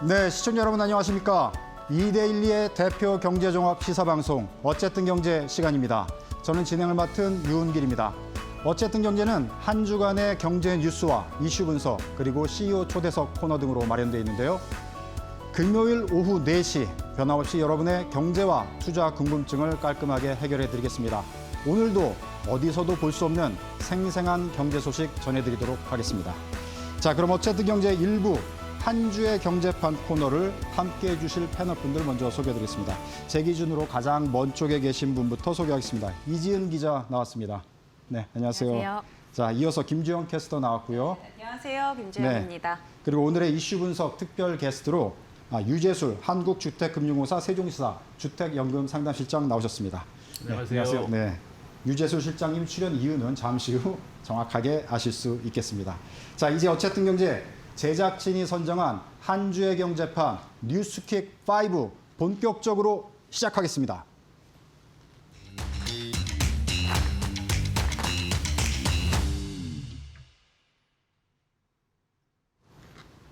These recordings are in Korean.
네, 시청자 여러분 안녕하십니까? 2대1의 대표 경제종합 시사방송 어쨌든 경제 시간입니다. 저는 진행을 맡은 유은길입니다. 어쨌든 경제는 한 주간의 경제 뉴스와 이슈 분석 그리고 CEO 초대석 코너 등으로 마련되어 있는데요. 금요일 오후 4시 변함없이 여러분의 경제와 투자 궁금증을 깔끔하게 해결해 드리겠습니다. 오늘도 어디서도 볼 수 없는 생생한 경제 소식 전해드리도록 하겠습니다. 자, 그럼 어쨌든 경제 일부 한 주의 경제판 코너를 함께해 주실 패널분들 먼저 소개해드리겠습니다. 제 기준으로 가장 먼 쪽에 계신 분부터 소개하겠습니다. 이지은 기자 나왔습니다. 네, 안녕하세요. 안녕하세요. 자, 이어서 김주영 캐스터 나왔고요. 안녕하세요. 김주영입니다. 네, 그리고 오늘의 이슈 분석 특별 게스트로 유재술 한국주택금융공사 세종시사 주택연금 상담실장 나오셨습니다. 안녕하세요. 네, 안녕하세요. 네, 유재술 실장님 출연 이유는 잠시 후 정확하게 아실 수 있겠습니다. 자, 이제 어쨌든 경제 제작진이 선정한 한 주의 경제판 뉴스킥 5 본격적으로 시작하겠습니다.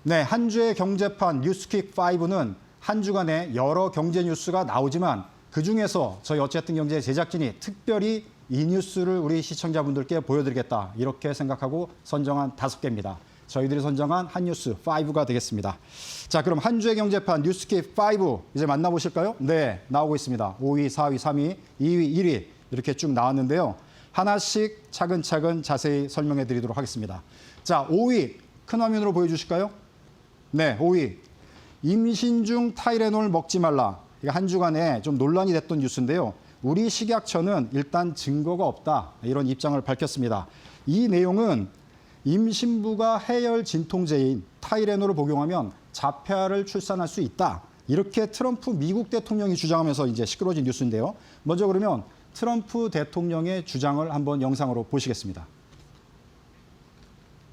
네, 한 주의 경제판 뉴스킥 5는 한 주간에 여러 경제 뉴스가 나오지만 그중에서 저희 어쨌든 경제 제작진이 특별히 이 뉴스를 우리 시청자분들께 보여드리겠다 이렇게 생각하고 선정한 5개입니다. 저희들이 선정한 한 뉴스 5가 되겠습니다. 자, 그럼 한 주의 경제판 뉴스킥 5 이제 만나보실까요? 네, 나오고 있습니다. 5위, 4위, 3위, 2위, 1위 이렇게 쭉 나왔는데요. 하나씩 차근차근 자세히 설명해 드리도록 하겠습니다. 자, 5위 큰 화면으로 보여주실까요? 네, 5위. 임신 중 타이레놀 먹지 말라. 이게 한 주간에 좀 논란이 됐던 뉴스인데요. 우리 식약처는 일단 증거가 없다. 이런 입장을 밝혔습니다. 이 내용은 임신부가 해열 진통제인 타이레놀을 복용하면 자폐아를 출산할 수 있다. 이렇게 트럼프 미국 대통령이 주장하면서 이제 시끄러워진 뉴스인데요. 먼저 그러면 트럼프 대통령의 주장을 한번 영상으로 보시겠습니다.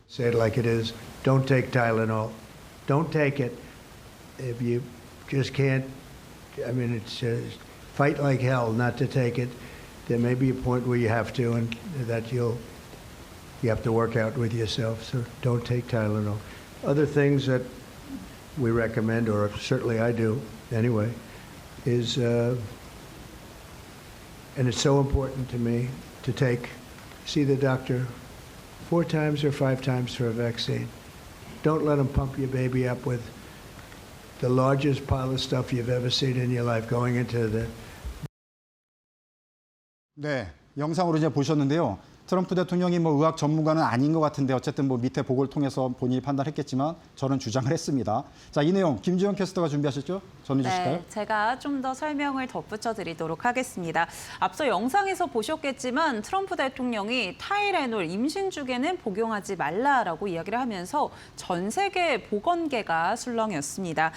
Say it like it is. Don't take Tylenol. Don't take it. If you just can't, I mean, it's fight like hell not to take it. There may be a point where you have to, and that you have to work out with yourself. So don't take Tylenol. Other things that we recommend, or certainly I do anyway, is, and it's so important to me to see the doctor 4 times or 5 times for a vaccine. Don't let them pump your baby up with the largest pile of stuff you've ever seen in your life going into the. 네, 영상으로 이제 보셨는데요. 트럼프 대통령이 뭐 의학 전문가는 아닌 것 같은데 어쨌든 뭐 밑에 보고를 통해서 본인이 판단했겠지만 저는 주장을 했습니다. 자, 이 내용 김주영 캐스터가 준비하셨죠? 전해주실까요? 네, 제가 좀 더 설명을 덧붙여 드리도록 하겠습니다. 앞서 영상에서 보셨겠지만 트럼프 대통령이 타이레놀 임신 중에는 복용하지 말라라고 이야기를 하면서 전 세계 보건계가 술렁이었습니다.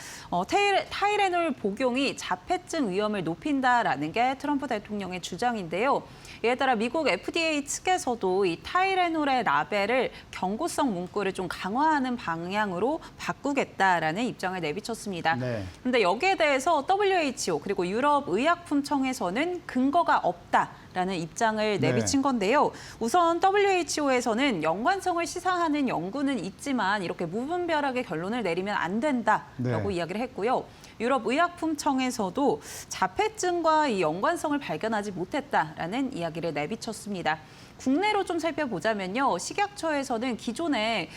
타이레놀 복용이 자폐증 위험을 높인다라는 게 트럼프 대통령의 주장인데요. 이에 따라 미국 FDA 측에서도 이 타이레놀의 라벨을 경고성 문구를 좀 강화하는 방향으로 바꾸겠다라는 입장을 내비쳤습니다. 그런데 여기에 대해서 WHO 그리고 유럽의약품청에서는 근거가 없다라는 입장을 내비친 건데요. 우선 WHO에서는 연관성을 시사하는 연구는 있지만 이렇게 무분별하게 결론을 내리면 안 된다라고 이야기를 했고요. 유럽의약품청에서도 자폐증과 이 연관성을 발견하지 못했다라는 이야기를 내비쳤습니다. 국내로 좀 살펴보자면요. 식약처에서는 기존에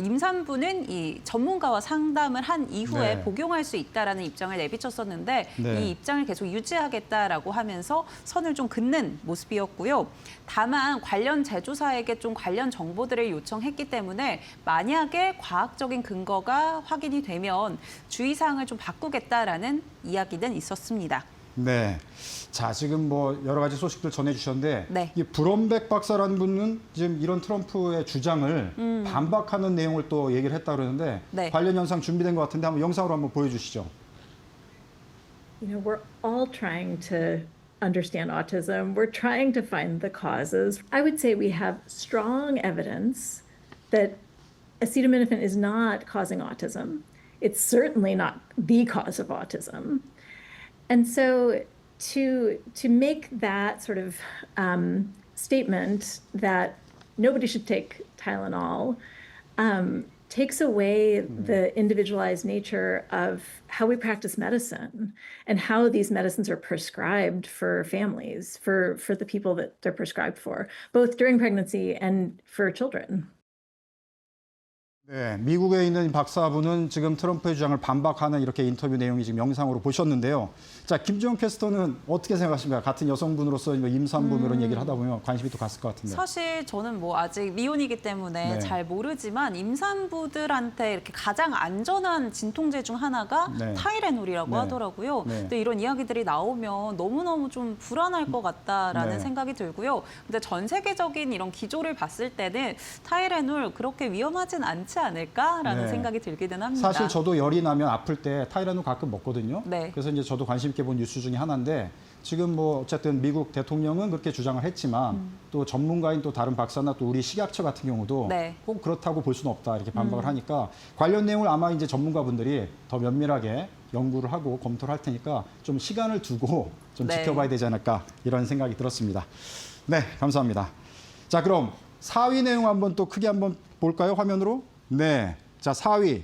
임산부는 이 전문가와 상담을 한 이후에 복용할 수 있다라는 입장을 내비쳤었는데 이 입장을 계속 유지하겠다라고 하면서 선을 좀 긋는 모습이었고요. 다만 관련 제조사에게 좀 관련 정보들을 요청했기 때문에 만약에 과학적인 근거가 확인이 되면 주의사항을 좀 바꾸겠다라는 이야기는 있었습니다. 네. 자, 지금 뭐 여러 가지 소식들 전해주셨는데 이 네. 브롬백 박사라는 분은 지금 이런 트럼프의 주장을 반박하는 내용을 또 얘기를 했다 그러는데 관련 영상 준비된 것 같은데 한번 영상으로 한번 보여주시죠. You know, we're all trying to understand autism. We're trying to find the causes. I would say we have strong evidence that acetaminophen is not causing autism. It's certainly not the cause of autism. And so to make that sort of statement that nobody should take Tylenol, takes away the individualized nature of how we practice medicine and how these medicines are prescribed for families, for the people that they're prescribed for, both during pregnancy and for children. 네, 미국에 있는 박사분은 지금 트럼프의 주장을 반박하는 이렇게 인터뷰 내용이 지금 영상으로 보셨는데요. 자, 김주영 캐스터는 어떻게 생각하십니까? 같은 여성분으로서 임산부 이런 얘기를 하다 보면 관심이 또 갔을 것 같은데. 사실 저는 뭐 아직 미혼이기 때문에 네. 잘 모르지만 임산부들한테 이렇게 가장 안전한 진통제 중 하나가 네. 타이레놀이라고 네. 하더라고요. 네. 근데 이런 이야기들이 나오면 너무너무 좀 불안할 것 같다라는 네. 생각이 들고요. 근데 전 세계적인 이런 기조를 봤을 때는 타이레놀 그렇게 위험하진 않지 않을까라는 네. 생각이 들기는 합니다. 사실 저도 열이 나면 아플 때 타이레놀 가끔 먹거든요. 네. 그래서 이제 저도 관심 있게 본 뉴스 중에 하나인데 지금 뭐 어쨌든 미국 대통령은 그렇게 주장을 했지만 또 전문가인 또 다른 박사나 또 우리 식약처 같은 경우도 네. 꼭 그렇다고 볼 수는 없다 이렇게 반박을 하니까 관련 내용을 아마 이제 전문가분들이 더 면밀하게 연구를 하고 검토를 할 테니까 좀 시간을 두고 좀 네. 지켜봐야 되지 않을까 이런 생각이 들었습니다. 네, 감사합니다. 자, 그럼 4위 내용 한번 또 크게 한번 볼까요? 화면으로. 네. 자, 4위.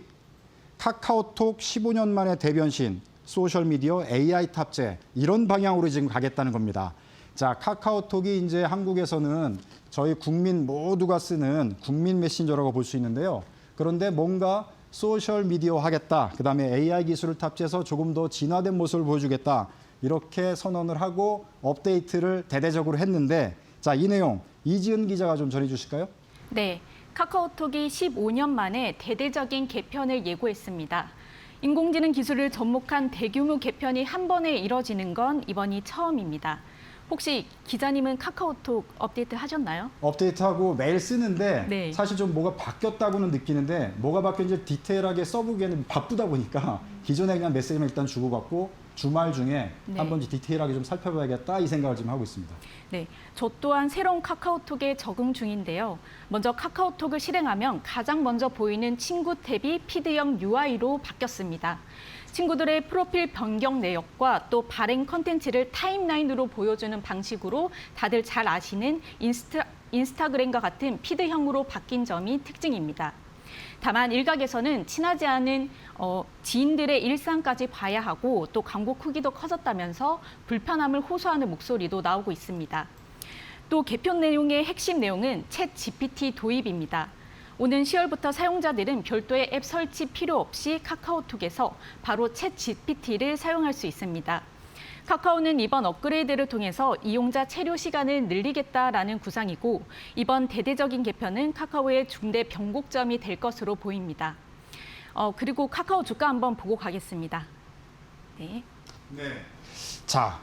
카카오톡 15년 만에 대변신, 소셜미디어 AI 탑재 이런 방향으로 지금 가겠다는 겁니다. 자, 카카오톡이 이제 한국에서는 저희 국민 모두가 쓰는 국민 메신저라고 볼 수 있는데요. 그런데 뭔가 소셜미디어 하겠다. 그다음에 AI 기술을 탑재해서 조금 더 진화된 모습을 보여주겠다. 이렇게 선언을 하고 업데이트를 대대적으로 했는데 자, 이 내용 이지은 기자가 좀 전해 주실까요? 네, 카카오톡이 15년 만에 대대적인 개편을 예고했습니다. 인공지능 기술을 접목한 대규모 개편이 한 번에 이뤄지는 건 이번이 처음입니다. 혹시 기자님은 카카오톡 업데이트 하셨나요? 업데이트하고 매일 쓰는데 네. 사실 좀 뭐가 바뀌었다고는 느끼는데 뭐가 바뀌었는지 디테일하게 써보기에는 바쁘다 보니까 기존에 그냥 메시지만 일단 주고받고 주말 중에 네. 한번 디테일하게 좀 살펴봐야겠다 이 생각을 지금 하고 있습니다. 네, 저 또한 새로운 카카오톡에 적응 중인데요. 먼저 카카오톡을 실행하면 가장 먼저 보이는 친구 탭이 피드형 UI로 바뀌었습니다. 친구들의 프로필 변경 내역과 또 발행 컨텐츠를 타임라인으로 보여주는 방식으로 다들 잘 아시는 인스타그램과 같은 피드형으로 바뀐 점이 특징입니다. 다만 일각에서는 친하지 않은 지인들의 일상까지 봐야 하고 또 광고 크기도 커졌다면서 불편함을 호소하는 목소리도 나오고 있습니다. 또 개편 내용의 핵심 내용은 챗 GPT 도입입니다. 오는 10월부터 사용자들은 별도의 앱 설치 필요 없이 카카오톡에서 바로 챗 GPT를 사용할 수 있습니다. 카카오는 이번 업그레이드를 통해서 이용자 체류 시간을 늘리겠다라는 구상이고 이번 대대적인 개편은 카카오의 중대 변곡점이 될 것으로 보입니다. 그리고 카카오 주가 한번 보고 가겠습니다. 네. 네. 자,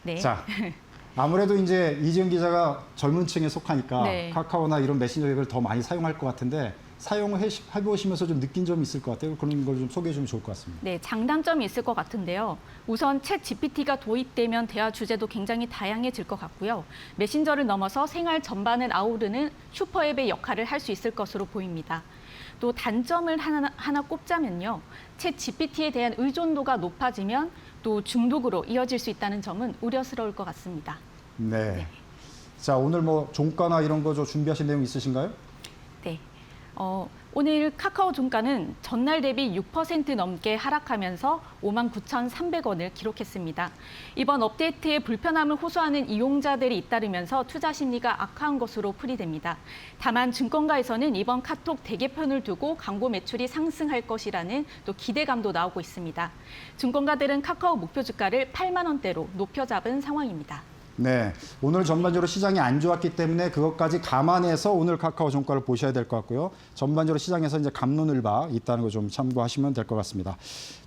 네. 자, 아무래도 이제 이지은 기자가 젊은 층에 속하니까 네. 카카오나 이런 메신저 앱을 더 많이 사용할 것 같은데 사용을 해보시면서 좀 느낀 점이 있을 것 같아요. 그런 걸 좀 소개해 주면 좋을 것 같습니다. 네, 장단점이 있을 것 같은데요. 우선 챗 GPT가 도입되면 대화 주제도 굉장히 다양해질 것 같고요. 메신저를 넘어서 생활 전반을 아우르는 슈퍼앱의 역할을 할 수 있을 것으로 보입니다. 또 단점을 하나 꼽자면요. 챗 GPT에 대한 의존도가 높아지면 또 중독으로 이어질 수 있다는 점은 우려스러울 것 같습니다. 네. 자, 오늘 뭐 종가나 이런 거 좀 준비하신 내용 있으신가요? 네. 오늘 카카오 종가는 전날 대비 6% 넘게 하락하면서 59,300원을 기록했습니다. 이번 업데이트에 불편함을 호소하는 이용자들이 잇따르면서 투자 심리가 악화한 것으로 풀이됩니다. 다만 증권가에서는 이번 카톡 대개편을 두고 광고 매출이 상승할 것이라는 또 기대감도 나오고 있습니다. 증권가들은 카카오 목표 주가를 8만 원대로 높여 잡은 상황입니다. 네, 오늘 전반적으로 시장이 안 좋았기 때문에 그것까지 감안해서 오늘 카카오 종가를 보셔야 될 것 같고요. 전반적으로 시장에서 이제 갑론을박 있다는 거 좀 참고하시면 될 것 같습니다.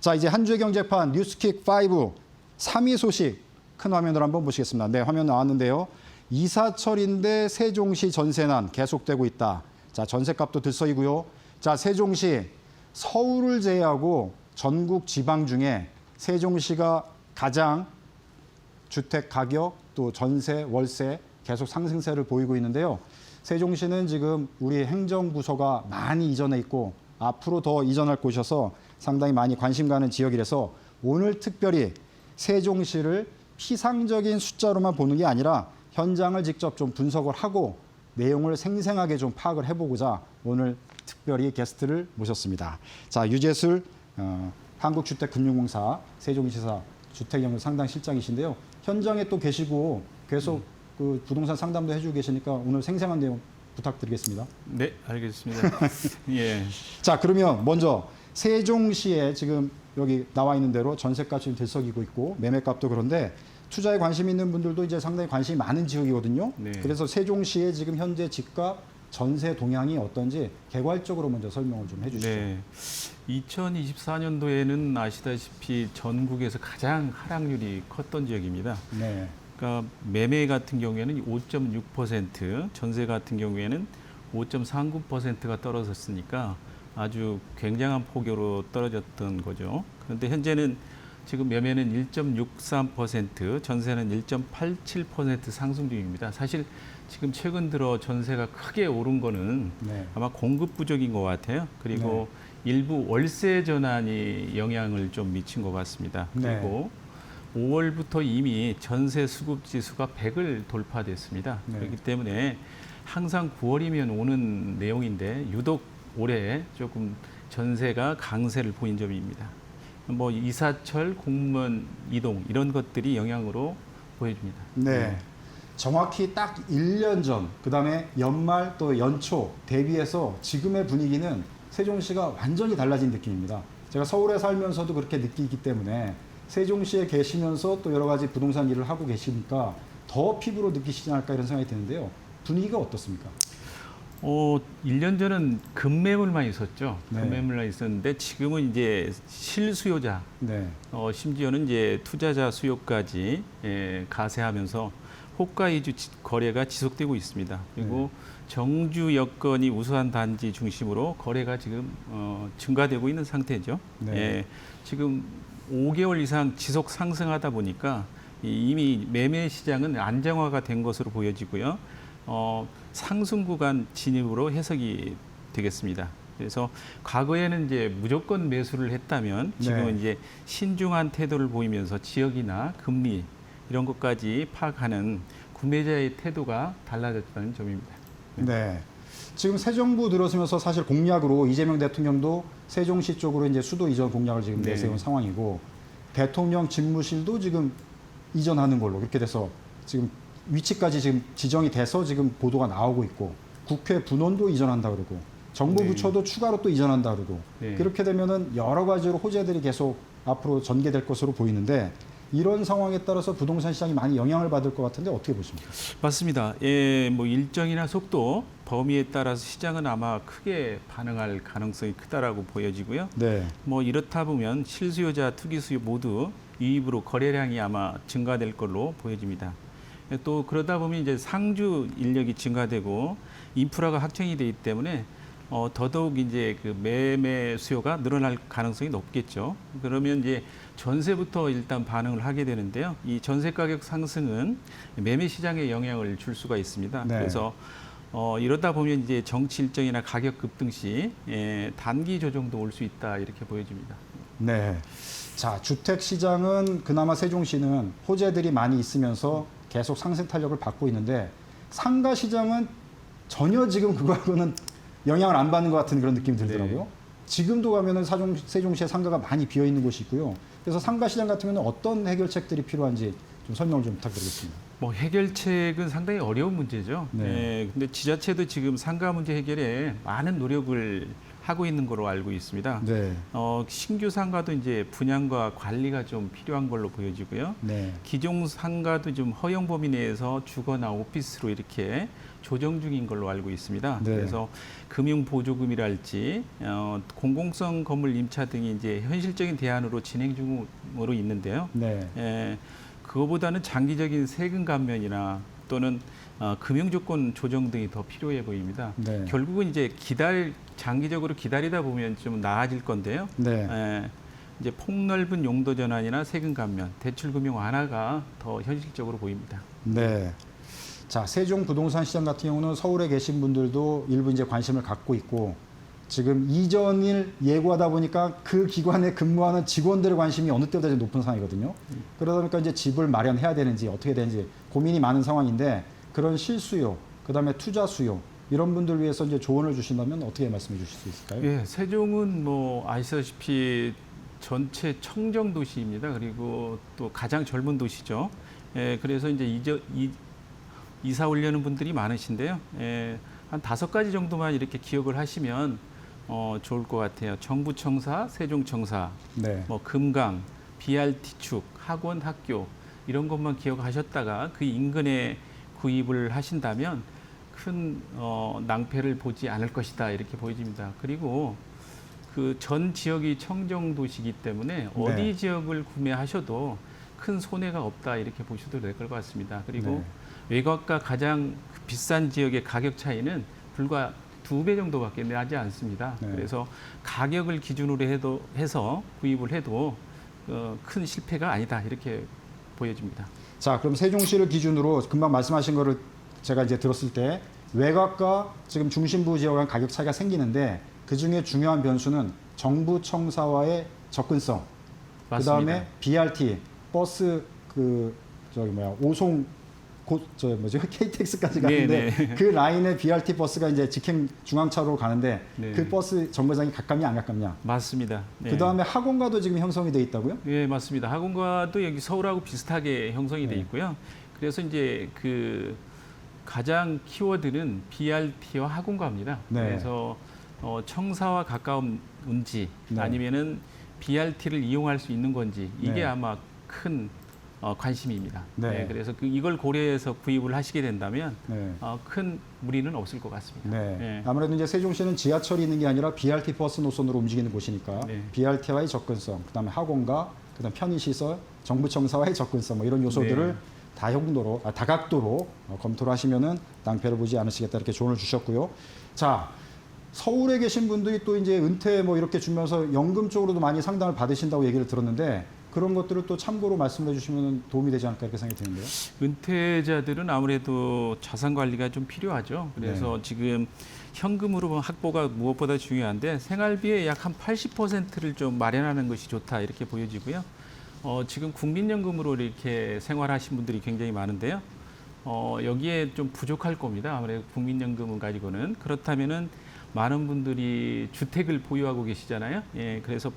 자, 이제 한 주의 경제판 뉴스킥 5 3위 소식 큰 화면으로 한번 보시겠습니다. 네, 화면 나왔는데요. 이사철인데 세종시 전세난 계속되고 있다. 자, 전세값도 들썩이고요. 자, 세종시 서울을 제외하고 전국 지방 중에 세종시가 가장 주택 가격 또 전세, 월세 계속 상승세를 보이고 있는데요. 세종시는 지금 우리 행정부서가 많이 이전해 있고 앞으로 더 이전할 곳이어서 상당히 많이 관심 가는 지역이라서 오늘 특별히 세종시를 피상적인 숫자로만 보는 게 아니라 현장을 직접 좀 분석을 하고 내용을 생생하게 좀 파악을 해보고자 오늘 특별히 게스트를 모셨습니다. 자, 유재술 한국주택금융공사 세종시사 주택연구 상담 실장이신데요. 현장에 또 계시고 계속 그 부동산 상담도 해주고 계시니까 오늘 생생한 내용 부탁드리겠습니다. 네, 알겠습니다. 예. 자, 그러면 먼저 세종시에 지금 여기 나와 있는 대로 전세값이 좀 들썩이고 있고 매매값도 그런데 투자에 관심 있는 분들도 이제 상당히 관심이 많은 지역이거든요. 네. 그래서 세종시의 지금 현재 집값 전세 동향이 어떤지 개괄적으로 먼저 설명을 좀 해주시죠. 네. 2024년도에는 아시다시피 전국에서 가장 하락률이 컸던 지역입니다. 네. 그러니까 매매 같은 경우에는 5.6%, 전세 같은 경우에는 5.39%가 떨어졌으니까 아주 굉장한 폭으로 떨어졌던 거죠. 그런데 현재는 지금 매매는 1.63%, 전세는 1.87% 상승 중입니다. 사실 지금 최근 들어 전세가 크게 오른 거는 네. 아마 공급 부족인 것 같아요. 그리고 일부 월세 전환이 영향을 좀 미친 것 같습니다. 네. 그리고 5월부터 이미 전세 수급 지수가 100을 돌파됐습니다. 네. 그렇기 때문에 항상 9월이면 오는 내용인데 유독 올해 조금 전세가 강세를 보인 점입니다. 뭐 이사철, 공무원 이동 이런 것들이 영향으로 보여줍니다. 네. 정확히 딱 1년 전, 그다음에 연말 또 연초 대비해서 지금의 분위기는 세종시가 완전히 달라진 느낌입니다. 제가 서울에 살면서도 그렇게 느끼기 때문에 세종시에 계시면서 또 여러 가지 부동산 일을 하고 계시니까 더 피부로 느끼시지 않을까 이런 생각이 드는데요. 분위기가 어떻습니까? 1년 전은 급매물만 있었죠. 네. 급매물만 있었는데 지금은 이제 실수요자, 네. 심지어는 이제 투자자 수요까지 가세하면서 호가 위주 거래가 지속되고 있습니다. 그리고 정주 여건이 우수한 단지 중심으로 거래가 지금 증가되고 있는 상태죠. 네. 지금 5개월 이상 지속 상승하다 보니까 이미 매매 시장은 안정화가 된 것으로 보여지고요. 상승 구간 진입으로 해석이 되겠습니다. 그래서 과거에는 이제 무조건 매수를 했다면 지금은 네. 이제 신중한 태도를 보이면서 지역이나 금리 이런 것까지 파악하는 구매자의 태도가 달라졌다는 점입니다. 네. 지금 새 정부 들어서면서 사실 공약으로 이재명 대통령도 세종시 쪽으로 이제 수도 이전 공약을 지금 네. 내세운 상황이고 대통령 집무실도 지금 이전하는 걸로 그렇게 돼서 지금 위치까지 지금 지정이 돼서 지금 보도가 나오고 있고 국회 분원도 이전한다 그러고 정부 네. 부처도 추가로 또 이전한다 그러고 네. 그렇게 되면은 여러 가지로 호재들이 계속 앞으로 전개될 것으로 보이는데 이런 상황에 따라서 부동산 시장이 많이 영향을 받을 것 같은데 어떻게 보십니까? 맞습니다. 뭐 일정이나 속도, 범위에 따라서 시장은 아마 크게 반응할 가능성이 크다라고 보여지고요. 네. 뭐 이렇다 보면 실수요자, 투기수요 모두 유입으로 거래량이 아마 증가될 걸로 보여집니다. 또 그러다 보면 이제 상주 인력이 증가되고 인프라가 확충이 되기 때문에 더더욱 이제 그 매매 수요가 늘어날 가능성이 높겠죠. 그러면 이제 전세부터 일단 반응을 하게 되는데요. 이 전세 가격 상승은 매매 시장에 영향을 줄 수가 있습니다. 네. 그래서 이러다 보면 이제 정치 일정이나 가격 급등 시 단기 조정도 올 수 있다 이렇게 보여집니다. 네. 자, 주택 시장은 그나마 세종시는 호재들이 많이 있으면서 계속 상승 탄력을 받고 있는데 상가 시장은 전혀 지금 그거하고는 영향을 안 받는 것 같은 그런 느낌이 들더라고요. 네. 지금도 가면은 세종시에 상가가 많이 비어 있는 곳이 있고요. 그래서 상가 시장 같은 경우는 어떤 해결책들이 필요한지 좀 설명을 좀 부탁드리겠습니다. 뭐 해결책은 상당히 어려운 문제죠. 네. 근데 지자체도 지금 상가 문제 해결에 많은 노력을 하고 있는 걸로 알고 있습니다. 네. 신규 상가도 이제 분양과 관리가 좀 필요한 걸로 보여지고요. 네. 기존 상가도 좀 허용 범위 내에서 주거나 오피스로 이렇게 조정 중인 걸로 알고 있습니다. 네. 그래서 금융 보조금이랄지 공공성 건물 임차 등이 이제 현실적인 대안으로 진행 중으로 있는데요. 네. 그거보다는 장기적인 세금 감면이나 또는 금융 조건 조정 등이 더 필요해 보입니다. 네. 결국은 이제 장기적으로 기다리다 보면 좀 나아질 건데요. 네. 이제 폭넓은 용도 전환이나 세금 감면, 대출 금융 완화가 더 현실적으로 보입니다. 네. 자, 세종 부동산 시장 같은 경우는 서울에 계신 분들도 일부 이제 관심을 갖고 있고 지금 이전일 예고하다 보니까 그 기관에 근무하는 직원들의 관심이 어느 때보다 좀 높은 상황이거든요. 그러다 보니까 이제 집을 마련해야 되는지 어떻게 되는지 고민이 많은 상황인데 그런 실수요 그다음에 투자 수요 이런 분들 위해서 이제 조언을 주신다면 어떻게 말씀해 주실 수 있을까요? 예, 세종은 뭐 아시다시피 전체 청정 도시입니다. 그리고 또 가장 젊은 도시죠. 예, 그래서 이제 이사 오려는 분들이 많으신데요. 예, 한 5가지 정도만 이렇게 기억을 하시면 좋을 것 같아요. 정부청사, 세종청사, 네. 뭐 금강, BRT축, 학원, 학교 이런 것만 기억하셨다가 그 인근에 구입을 하신다면 큰 낭패를 보지 않을 것이다 이렇게 보여집니다. 그리고 그 전 지역이 청정 도시이기 때문에 어디 네. 지역을 구매하셔도 큰 손해가 없다 이렇게 보셔도 될 것 같습니다. 그리고 네. 외곽과 가장 비싼 지역의 가격 차이는 불과 2배 정도밖에 나지 않습니다. 네. 그래서 가격을 기준으로 해서 구입을 해도 큰 실패가 아니다 이렇게 보여집니다. 자, 그럼 세종시를 기준으로 금방 말씀하신 거를 제가 이제 들었을 때 외곽과 지금 중심부 지역 간 가격 차이가 생기는데 그 중에 중요한 변수는 정부 청사와의 접근성, 그 다음에 맞습니다. BRT 버스 오송 KTX까지 가는데 네. 그 라인의 BRT 버스가 이제 직행 중앙차로로 가는데 네. 그 버스 정거장이 가깝냐 안 가깝냐. 맞습니다. 네. 그 다음에 학원가도 지금 형성이 돼 있다고요? 예, 맞습니다. 학원과도 여기 서울하고 비슷하게 형성이 돼 네. 있고요. 그래서 이제 그 가장 키워드는 BRT와 학원과입니다. 네. 그래서 청사와 가까운지 네. 아니면은 BRT를 이용할 수 있는 건지 이게 네. 아마 큰 관심입니다. 네. 그래서 이걸 고려해서 구입을 하시게 된다면 네. 큰 무리는 없을 것 같습니다. 네. 예. 아무래도 이제 세종시는 지하철이 있는 게 아니라 BRT 버스 노선으로 움직이는 곳이니까 네. BRT와의 접근성, 그다음에 학원가, 그다음 편의시설, 정부청사와의 접근성 뭐 이런 요소들을 네. 다각도로 검토를 하시면은 낭패를 보지 않으시겠다 이렇게 조언을 주셨고요. 자, 서울에 계신 분들이 또 이제 은퇴 뭐 이렇게 주면서 연금 쪽으로도 많이 상담을 받으신다고 얘기를 들었는데 그런 것들을 또 참고로 말씀해 주시면 도움이 되지 않을까 이렇게 생각이 드는데요. 은퇴자들은 아무래도 자산 관리가 좀 필요하죠. 그래서 네. 지금 현금으로 확보가 무엇보다 중요한데 생활비의 약 한 80%를 좀 마련하는 것이 좋다 이렇게 보여지고요. 지금 국민연금으로 이렇게 생활하신 분들이 굉장히 많은데요. 여기에 좀 부족할 겁니다. 아무래도 국민연금을 가지고는 그렇다면은 많은 분들이 주택을 보유하고 계시잖아요. 예, 그래서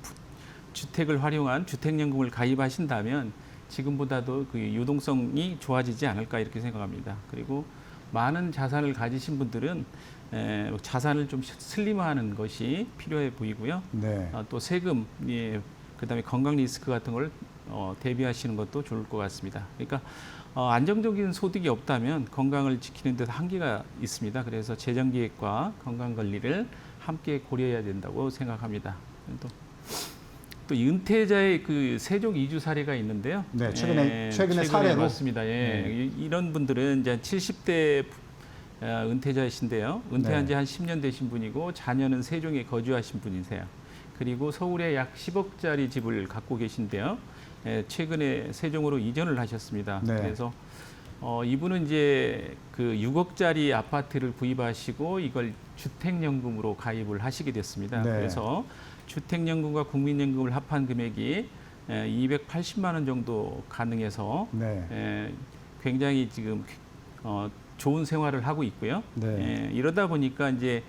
주택을 활용한 주택연금을 가입하신다면 지금보다도 그 유동성이 좋아지지 않을까 이렇게 생각합니다. 그리고 많은 자산을 가지신 분들은 자산을 좀 슬림화하는 것이 필요해 보이고요. 네. 또 세금, 그다음에 건강 리스크 같은 걸 대비하시는 것도 좋을 것 같습니다. 그러니까 안정적인 소득이 없다면 건강을 지키는 데도 한계가 있습니다. 그래서 재정 계획과 건강 관리를 함께 고려해야 된다고 생각합니다. 또 은퇴자의 그 세종 이주 사례가 있는데요. 네, 최근에 사례로 맞습니다. 예. 이런 분들은 이제 70대 은퇴자이신데요. 은퇴한 지 한 10년 되신 분이고 자녀는 세종에 거주하신 분이세요. 그리고 서울에 약 10억짜리 집을 갖고 계신데요. 최근에 세종으로 이전을 하셨습니다. 네. 그래서 이분은 이제 그 6억짜리 아파트를 구입하시고 이걸 주택연금으로 가입을 하시게 됐습니다. 네. 그래서 주택연금과 국민연금을 합한 금액이 280만 원 정도 가능해서 네. 굉장히 지금 좋은 생활을 하고 있고요. 네. 이러다 보니까 이제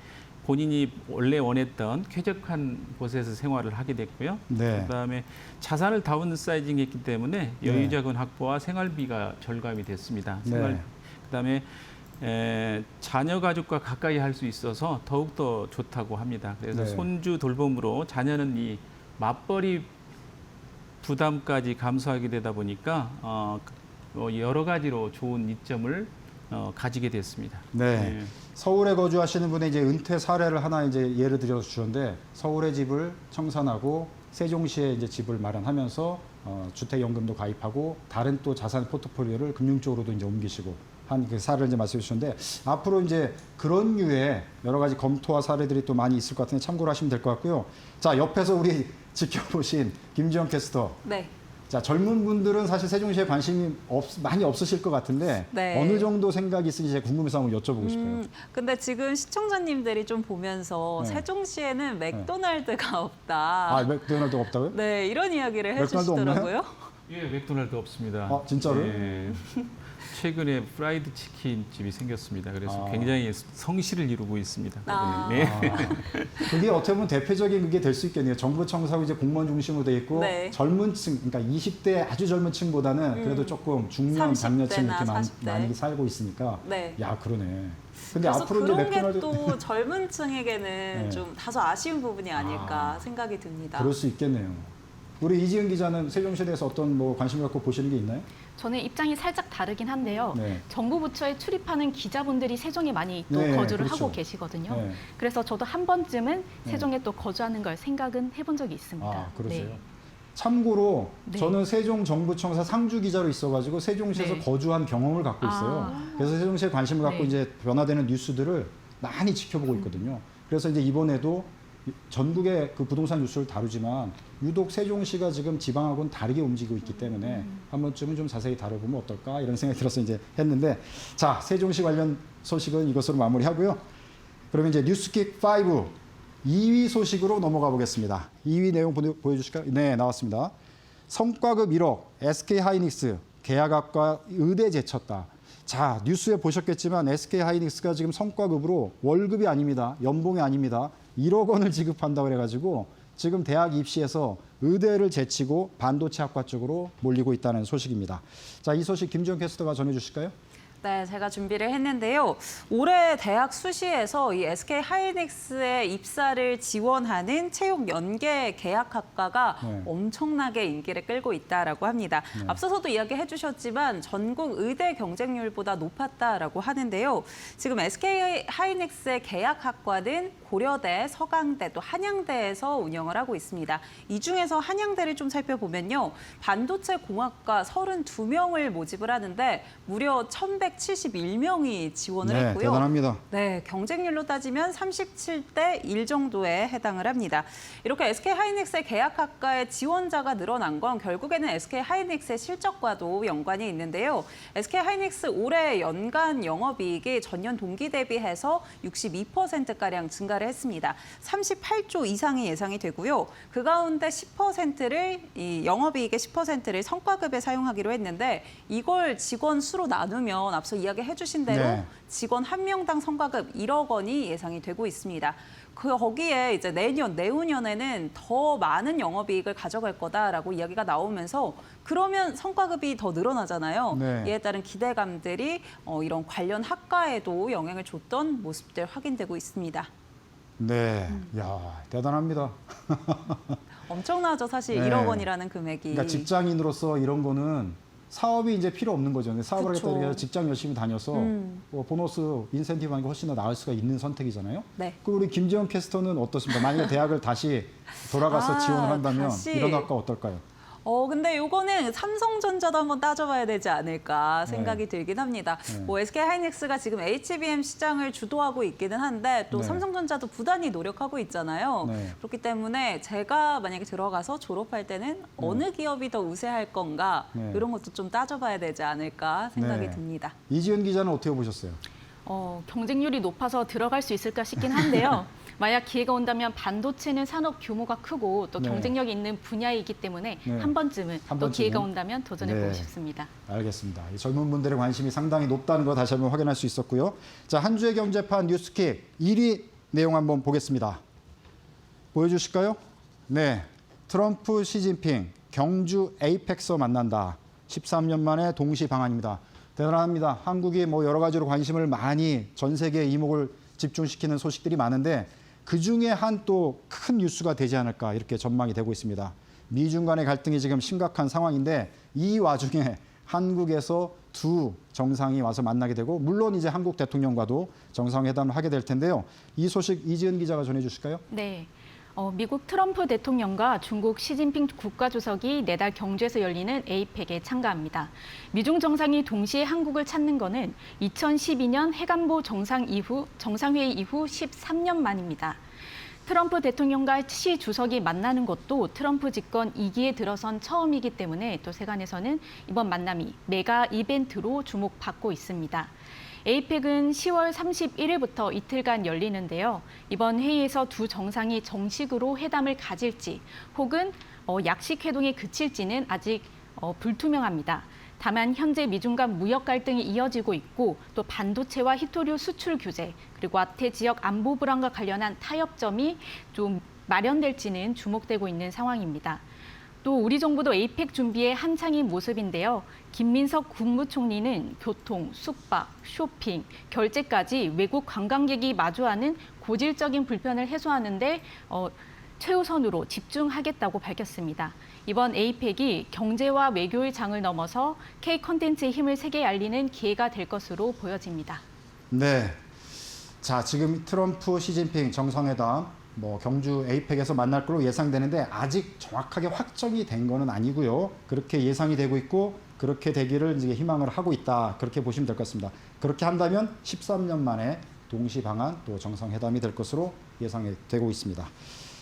본인이 원래 원했던 쾌적한 곳에서 생활을 하게 됐고요. 네. 그다음에 자산을 다운사이징했기 때문에 여유자금 확보와 생활비가 절감이 됐습니다. 네. 그다음에 자녀 가족과 가까이 할 수 있어서 더욱더 좋다고 합니다. 그래서 네. 손주 돌봄으로 자녀는 이 맞벌이 부담까지 감소하게 되다 보니까 여러 가지로 좋은 이점을 가지게 됐습니다. 네. 서울에 거주하시는 분의 이제 은퇴 사례를 하나 이제 예를 들어서 주셨는데 서울에 집을 청산하고 세종시에 이제 집을 마련하면서 주택연금도 가입하고 다른 또 자산 포트폴리오를 금융 쪽으로도 이제 옮기시고 한 그 사례를 이제 말씀해 주셨는데 앞으로 이제 그런 류의 여러 가지 검토와 사례들이 또 많이 있을 것 같은데 참고를 하시면 될 것 같고요. 자, 옆에서 우리 지켜보신 김지영 캐스터. 네. 자, 젊은 분들은 사실 세종시에 관심이 많이 없으실 것 같은데 네. 어느 정도 생각이 있으신지 제가 궁금해서 한번 여쭤보고 싶어요. 근데 지금 시청자님들이 좀 보면서 네. 세종시에는 맥도날드가 없다. 아, 맥도날드가 없다고요? 네, 이런 이야기를 맥도날드 해주시더라고요. 예, 맥도날드 없습니다. 진짜로요? 예. 최근에 프라이드 치킨 집이 생겼습니다. 그래서 아. 굉장히 성실을 이루고 있습니다. 아. 네. 그게 어떻게 보면 대표적인 그게 될 수 있겠네요. 정부 청사고 이제 공무원 중심으로 돼 있고 네. 젊은 층, 그러니까 20대 아주 젊은 층보다는 그래도 조금 중년, 30대 장년층 나 이렇게 40대. 많이 살고 있으니까. 네. 야, 그러네. 근데 그래서 앞으로 이제 그런 게 맥도날드 또 젊은 층에게는 네. 좀 다소 아쉬운 부분이 아닐까 생각이 듭니다. 그럴 수 있겠네요. 우리 이지은 기자는 세종시에 대해서 어떤 뭐 관심 갖고 보시는 게 있나요? 저는 입장이 살짝 다르긴 한데요. 네. 정부 부처에 출입하는 기자분들이 세종에 많이 또 네, 거주를 그렇죠. 하고 계시거든요. 네. 그래서 저도 한 번쯤은 네. 세종에 또 거주하는 걸 생각은 해본 적이 있습니다. 아, 그러세요? 네. 참고로 네. 저는 세종정부청사 상주 기자로 있어가지고 세종시에서 네. 거주한 경험을 갖고 있어요. 아. 그래서 세종시에 관심을 갖고 네. 이제 변화되는 뉴스들을 많이 지켜보고 있거든요. 그래서 이제 이번에도 전국의 그 부동산 뉴스를 다루지만 유독 세종시가 지금 지방하고는 다르게 움직이고 있기 때문에 한 번쯤은 좀 자세히 다뤄보면 어떨까 이런 생각이 들어서 이제 했는데, 자, 세종시 관련 소식은 이것으로 마무리하고요. 그러면 이제 뉴스킥 5 2위 소식으로 넘어가 보겠습니다. 2위 내용 보여주실까요? 네, 나왔습니다. 성과급 1억, SK하이닉스 계약학과 의대 제쳤다. 자, 뉴스에 보셨겠지만 SK하이닉스가 지금 성과급으로 월급이 아닙니다. 연봉이 아닙니다. 1억 원을 지급한다고 그래가지고 지금 대학 입시에서 의대를 제치고 반도체 학과 쪽으로 몰리고 있다는 소식입니다. 자, 이 소식 김지영 캐스터가 전해주실까요? 네, 제가 준비를 했는데요. 올해 대학 수시에서 이 SK 하이닉스의 입사를 지원하는 체육 연계 계약학과가 네. 엄청나게 인기를 끌고 있다라고 합니다. 앞서서도 이야기해 주셨지만 전국 의대 경쟁률보다 높았다라고 하는데요. 지금 SK 하이닉스의 계약학과는 고려대, 서강대, 또 한양대에서 운영을 하고 있습니다. 이 중에서 한양대를 좀 살펴보면요. 반도체 공학과 32명을 모집을 하는데 무려 1,171명이 지원을 네, 했고요. 대단합니다. 네, 경쟁률로 따지면 37대 1 정도에 해당을 합니다. 이렇게 SK하이닉스의 계약학과에 지원자가 늘어난 건 결국에는 SK하이닉스의 실적과도 연관이 있는데요. SK하이닉스 올해 연간 영업이익이 전년 동기 대비해서 62%가량 증가를 했습니다. 38조 이상이 예상이 되고요. 그 가운데 10%를 이 영업이익의 10%를 성과급에 사용하기로 했는데 이걸 직원 수로 나누면 앞서 이야기해 주신 대로 네. 직원 한 명당 성과급 1억 원이 예상이 되고 있습니다. 거기에 이제 내후년에는 더 많은 영업이익을 가져갈 거다라고 이야기가 나오면서 그러면 성과급이 더 늘어나잖아요. 네. 이에 따른 기대감들이 이런 관련 학과에도 영향을 줬던 모습들 확인되고 있습니다. 네, 야, 대단합니다. 엄청나죠, 사실 네. 1억 원이라는 금액이. 그러니까 직장인으로서 이런 거는 사업이 이제 필요 없는 거죠. 사업을 그쵸. 하겠다고 해서 직장 열심히 다녀서 뭐 보너스, 인센티브 하는 게 훨씬 더 나을 수가 있는 선택이잖아요. 네. 그리고 우리 김지영 캐스터는 어떻습니까? 만약에 대학을 다시 돌아가서 지원을 한다면 다시. 이런 학과 어떨까요? 근데 요거는 삼성전자도 한번 따져봐야 되지 않을까 생각이 들긴 합니다. 네. 뭐 SK하이닉스가 지금 HBM 시장을 주도하고 있기는 한데 또 네. 삼성전자도 부단히 노력하고 있잖아요. 네. 그렇기 때문에 제가 만약에 들어가서 졸업할 때는 어느 기업이 더 우세할 건가 네. 이런 것도 좀 따져봐야 되지 않을까 생각이 네. 듭니다. 이지은 기자는 어떻게 보셨어요? 경쟁률이 높아서 들어갈 수 있을까 싶긴 한데요. 만약 기회가 온다면 반도체는 산업 규모가 크고 또 네. 경쟁력 있는 분야이기 때문에 네. 한 번쯤은 한 또 번쯤은? 기회가 온다면 도전해보고 네. 싶습니다. 알겠습니다. 이 젊은 분들의 관심이 상당히 높다는 거 다시 한번 확인할 수 있었고요. 자, 한 주의 경제판 뉴스킥 1위 내용 한번 보겠습니다. 보여주실까요? 네, 트럼프, 시진핑, 경주 에이펙서 만난다. 13년 만에 동시 방한입니다. 대단합니다. 한국이 뭐 여러 가지로 관심을 많이 전 세계에 이목을 집중시키는 소식들이 많은데 그중에 한 또 큰 뉴스가 되지 않을까 이렇게 전망이 되고 있습니다. 미중 간의 갈등이 지금 심각한 상황인데 이 와중에 한국에서 두 정상이 와서 만나게 되고 물론 이제 한국 대통령과도 정상회담을 하게 될 텐데요. 이 소식 이지은 기자가 전해 주실까요? 네. 미국 트럼프 대통령과 중국 시진핑 국가주석이 내달 경주에서 열리는 에이펙에 참가합니다. 미중 정상이 동시에 한국을 찾는 것은 2012년 해관보 정상회의 이후 13년 만입니다. 트럼프 대통령과 시 주석이 만나는 것도 트럼프 집권 2기에 들어선 처음이기 때문에 또 세간에서는 이번 만남이 메가 이벤트로 주목받고 있습니다. 에이펙은 10월 31일부터 이틀간 열리는데요. 이번 회의에서 두 정상이 정식으로 회담을 가질지 혹은 약식 회동에 그칠지는 아직 불투명합니다. 다만 현재 미중 간 무역 갈등이 이어지고 있고 또 반도체와 히토류 수출 규제 그리고 아태 지역 안보 불안과 관련한 타협점이 좀 마련될지는 주목되고 있는 상황입니다. 또 우리 정부도 에이펙 준비에 한창인 모습인데요. 김민석 국무총리는 교통, 숙박, 쇼핑, 결제까지 외국 관광객이 마주하는 고질적인 불편을 해소하는 데 최우선으로 집중하겠다고 밝혔습니다. 이번 에이펙이 경제와 외교의 장을 넘어서 K 콘텐츠의 힘을 세계에 알리는 기회가 될 것으로 보여집니다. 네. 자, 지금 트럼프, 시진핑 정상회담 경주 에이펙에서 만날 걸로 예상되는데 아직 정확하게 확정이 된 거는 아니고요. 그렇게 예상이 되고 있고 그렇게 되기를 이제 희망을 하고 있다. 그렇게 보시면 될 것 같습니다. 그렇게 한다면 13년 만에 동시 방한 또 정상회담이 될 것으로 예상이 되고 있습니다.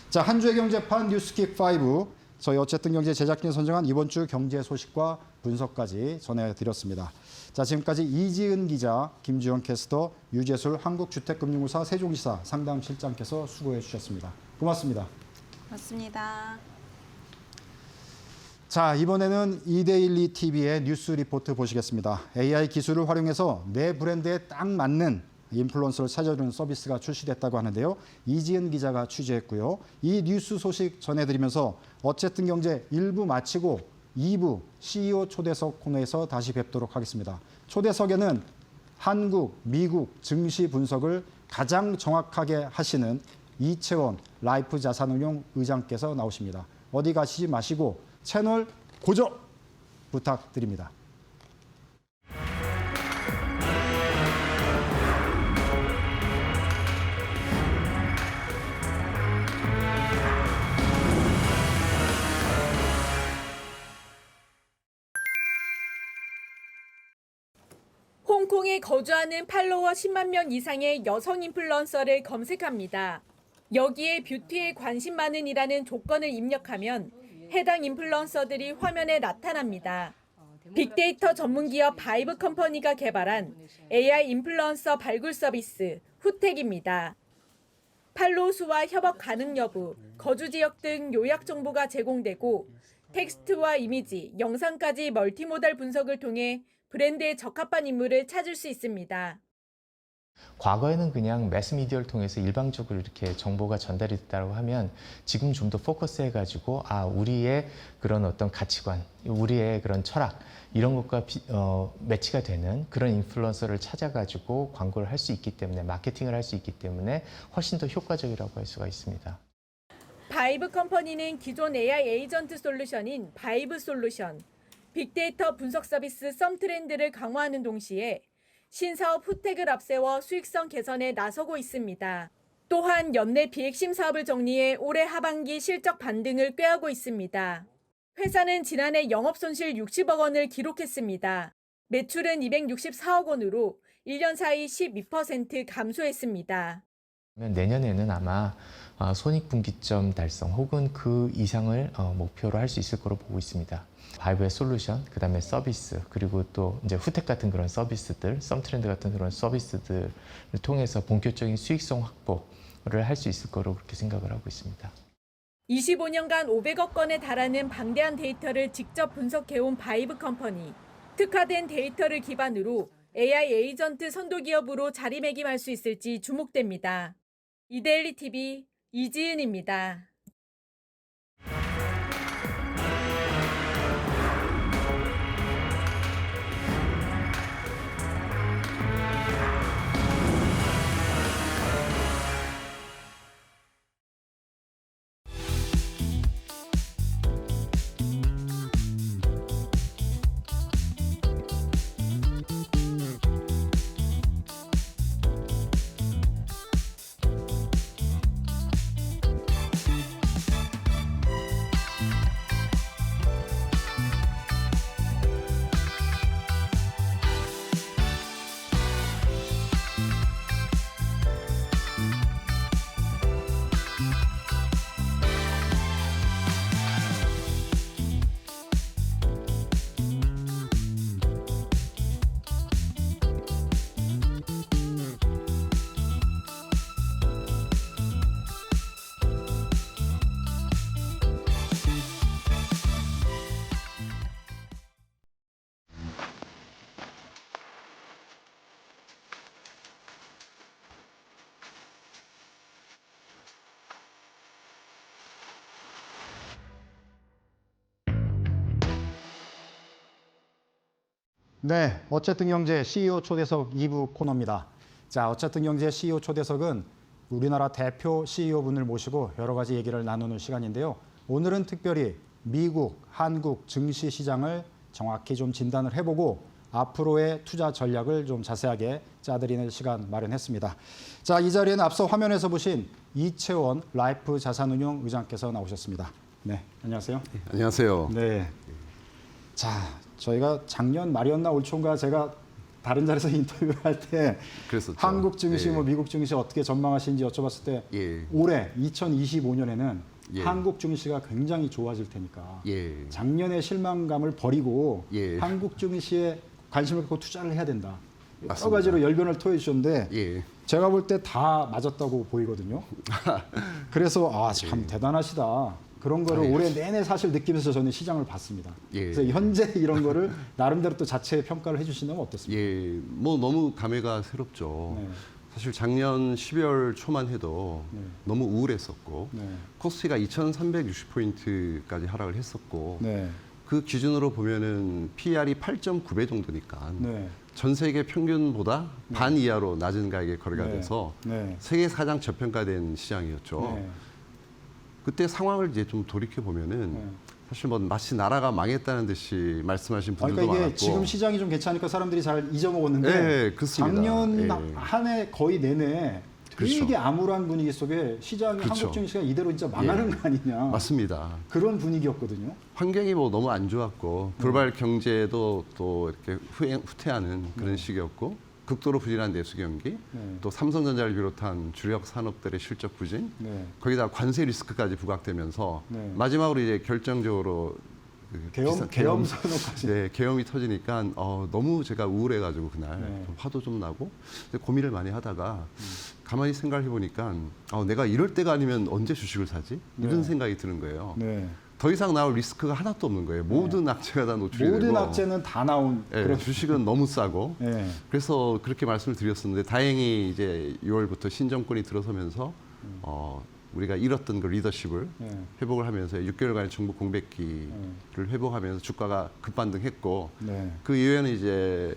자, 한 주의 경제판 뉴스킥 5. 저희 어쨌든 경제 제작진이 선정한 이번 주 경제 소식과 분석까지 전해드렸습니다. 자, 지금까지 이지은 기자, 김주영 캐스터, 유재술 한국주택금융공사 세종지사 상담실장께서 수고해 주셨습니다. 고맙습니다. 고맙습니다. 자, 이번에는 이데일리 TV의 뉴스 리포트 보시겠습니다. AI 기술을 활용해서 내 브랜드에 딱 맞는 인플루언서를 찾아주는 서비스가 출시됐다고 하는데요. 이지은 기자가 취재했고요. 이 뉴스 소식 전해드리면서 어쨌든 경제 1부 마치고 2부 CEO 초대석 코너에서 다시 뵙도록 하겠습니다. 초대석에는 한국, 미국 증시 분석을 가장 정확하게 하시는 이채원 라이프 자산운용 의장께서 나오십니다. 어디 가시지 마시고 채널 고정 부탁드립니다. 홍콩에 거주하는 팔로워 10만 명 이상의 여성 인플루언서를 검색합니다. 여기에 뷰티에 관심 많은이라는 조건을 입력하면 해당 인플루언서들이 화면에 나타납니다. 빅데이터 전문기업 바이브 컴퍼니가 개발한 AI 인플루언서 발굴 서비스 후텍입니다. 팔로우 수와 협업 가능 여부, 거주 지역 등 요약 정보가 제공되고 텍스트와 이미지, 영상까지 멀티모달 분석을 통해 브랜드에 적합한 인물을 찾을 수 있습니다. 과거에는 그냥 매스미디어를 통해서 일방적으로 이렇게 정보가 전달이 됐다고 하면 지금 좀 더 포커스해가지고 우리의 그런 어떤 가치관, 우리의 그런 철학 이런 것과 매치가 되는 그런 인플루언서를 찾아가지고 광고를 할 수 있기 때문에 마케팅을 할 수 있기 때문에 훨씬 더 효과적이라고 할 수가 있습니다. 바이브 컴퍼니는 기존 AI 에이전트 솔루션인 바이브 솔루션, 빅데이터 분석 서비스 썸트렌드를 강화하는 동시에 신사업 후텍을 앞세워 수익성 개선에 나서고 있습니다. 또한 연내 비핵심 사업을 정리해 올해 하반기 실적 반등을 꾀하고 있습니다. 회사는 지난해 영업손실 60억 원을 기록했습니다. 매출은 264억 원으로 1년 사이 12% 감소했습니다. 내년에는 아마 손익분기점 달성 혹은 그 이상을 목표로 할 수 있을 거로 보고 있습니다. 바이브의 솔루션, 그다음에 서비스, 그리고 또 이제 후텍 같은 그런 서비스들, 썸트렌드 같은 그런 서비스들을 통해서 본격적인 수익성 확보를 할 수 있을 거로 그렇게 생각을 하고 있습니다. 25년간 500억 건에 달하는 방대한 데이터를 직접 분석해온 바이브 컴퍼니. 특화된 데이터를 기반으로 AI 에이전트 선도 기업으로 자리매김할 수 있을지 주목됩니다. 이데일리 TV 이지은입니다. 네, 어쨌든 경제 CEO 초대석 2부 코너입니다. 자, 어쨌든 경제 CEO 초대석은 우리나라 대표 CEO분을 모시고 여러 가지 얘기를 나누는 시간인데요. 오늘은 특별히 미국, 한국 증시 시장을 정확히 좀 진단을 해보고 앞으로의 투자 전략을 좀 자세하게 짜드리는 시간 마련했습니다. 자, 이 자리에는 앞서 화면에서 보신 이채원 라이프 자산운용 의장께서 나오셨습니다. 네, 안녕하세요. 안녕하세요. 네. 자, 저희가 작년 말이었나 올 초인가 제가 다른 자리에서 인터뷰할 때 그랬었죠. 한국 증시, 예. 뭐 미국 증시 어떻게 전망하시는지 여쭤봤을 때 예. 올해 2025년에는 예. 한국 증시가 굉장히 좋아질 테니까 예. 작년의 실망감을 버리고 예. 한국 증시에 관심을 갖고 투자를 해야 된다. 여러 맞습니다. 가지로 열변을 토해 주셨는데 예. 제가 볼 때 다 맞았다고 보이거든요. 그래서 아, 참 대단하시다. 그런 거를 예. 올해 내내 사실 느끼면서 저는 시장을 봤습니다. 예. 그래서 현재 이런 거를 나름대로 또 자체 평가를 해주신다면 어떻습니까? 예. 뭐 너무 감회가 새롭죠. 네. 사실 작년 12월 초만 해도 네. 너무 우울했었고 네. 코스피가 2,360포인트까지 하락을 했었고 네. 그 기준으로 보면은 PR이 8.9배 정도니까 네. 전 세계 평균보다 반 이하로 낮은 가격에 거래가 네. 돼서 네. 세계 가장 저평가된 시장이었죠. 네. 그때 상황을 이제 좀 돌이켜 보면은 네. 사실 뭐 마치 나라가 망했다는 듯이 말씀하신 분들도 그러니까 이게 많았고. 지금 시장이 좀 괜찮으니까 사람들이 잘 잊어먹었는데 예, 그렇습니다. 작년 예. 한 해 거의 내내 되게 그렇죠. 암울한 분위기 속에 시장이 그렇죠. 한국 증시가 이대로 진짜 망하는 예. 거 아니냐. 맞습니다. 그런 분위기였거든요. 환경이 뭐 너무 안 좋았고 글로벌 경제도 또 이렇게 후퇴하는 그런 시기였고 극도로 부진한 내수 경기, 네. 또 삼성전자를 비롯한 주력 산업들의 실적 부진, 네. 거기다 관세 리스크까지 부각되면서 네. 마지막으로 이제 결정적으로 그 계엄 선언까지. 네, 계엄이 터지니까 너무 제가 우울해가지고 그날 네. 좀 화도 좀 나고 고민을 많이 하다가 가만히 생각해 보니까 내가 이럴 때가 아니면 언제 주식을 사지? 이런 네. 생각이 드는 거예요. 네. 더 이상 나올 리스크가 하나도 없는 거예요. 모든 악재가 다 노출이 되고. 모든 악재는 다 나온 예, 그런. 주식은 너무 싸고. 네. 그래서 그렇게 말씀을 드렸었는데 다행히 이제 6월부터 신정권이 들어서면서 우리가 잃었던 그 리더십을 네. 회복을 하면서 6개월간 정부 공백기를 회복하면서 주가가 급반등했고 네. 그 이후에는 이제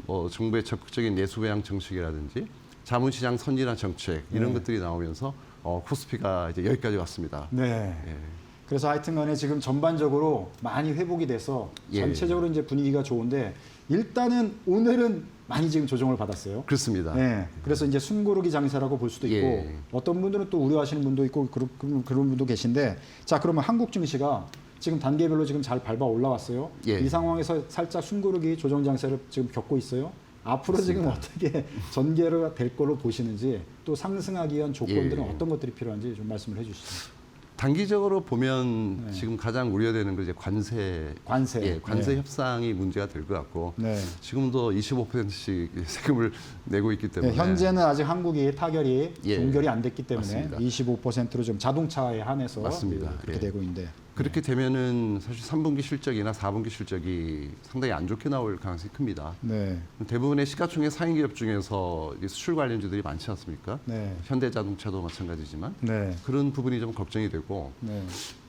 뭐 정부의 적극적인 내수 배양 정책이라든지 자본시장 선진화 정책 이런 네. 것들이 나오면서 코스피가 이제 여기까지 왔습니다. 네. 예. 그래서 하여튼간에 지금 전반적으로 많이 회복이 돼서 예. 전체적으로 이제 분위기가 좋은데 일단은 오늘은 많이 지금 조정을 받았어요. 그렇습니다. 네. 그래서 이제 숨고르기 장세라고 볼 수도 있고 예. 어떤 분들은 또 우려하시는 분도 있고 그런 분도 계신데 자 그러면 한국 증시가 지금 단계별로 지금 잘 밟아 올라왔어요. 예. 이 상황에서 살짝 숨고르기 조정 장세를 지금 겪고 있어요. 앞으로 지금 어떻게 전개가 될 걸로 보시는지 또 상승하기 위한 조건들은 예. 어떤 것들이 필요한지 좀 말씀을 해주시죠. 단기적으로 보면 네. 지금 가장 우려되는 건 이제 관세 관세. 관세 네. 협상이 문제가 될 것 같고 네. 지금도 25%씩 세금을 내고 있기 때문에 네, 현재는 아직 한국이 타결이 예. 종결이 안 됐기 때문에 맞습니다. 25%로 좀 자동차에 한해서 맞습니다. 그렇게 예. 되고 있는데 그렇게 되면은 사실 3분기 실적이나 4분기 실적이 상당히 안 좋게 나올 가능성이 큽니다. 네, 대부분의 시가총액 상위 기업 중에서 이 수출 관련주들이 많지 않습니까? 네, 현대자동차도 마찬가지지만 네, 그런 부분이 좀 걱정이 되고 네.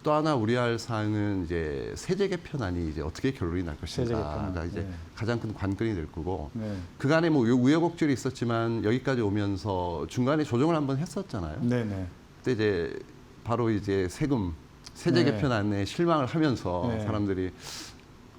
또 하나 우려할 사항은 이제 세제 개편안이 이제 어떻게 결론이 날 세제 것인가가 개편안, 이제 네. 가장 큰 관건이 될 거고 네. 그간에 뭐 우여곡절이 있었지만 여기까지 오면서 중간에 조정을 한번 했었잖아요. 네, 네. 그때 이제 바로 이제 세제 네. 개편안에 실망을 하면서 네. 사람들이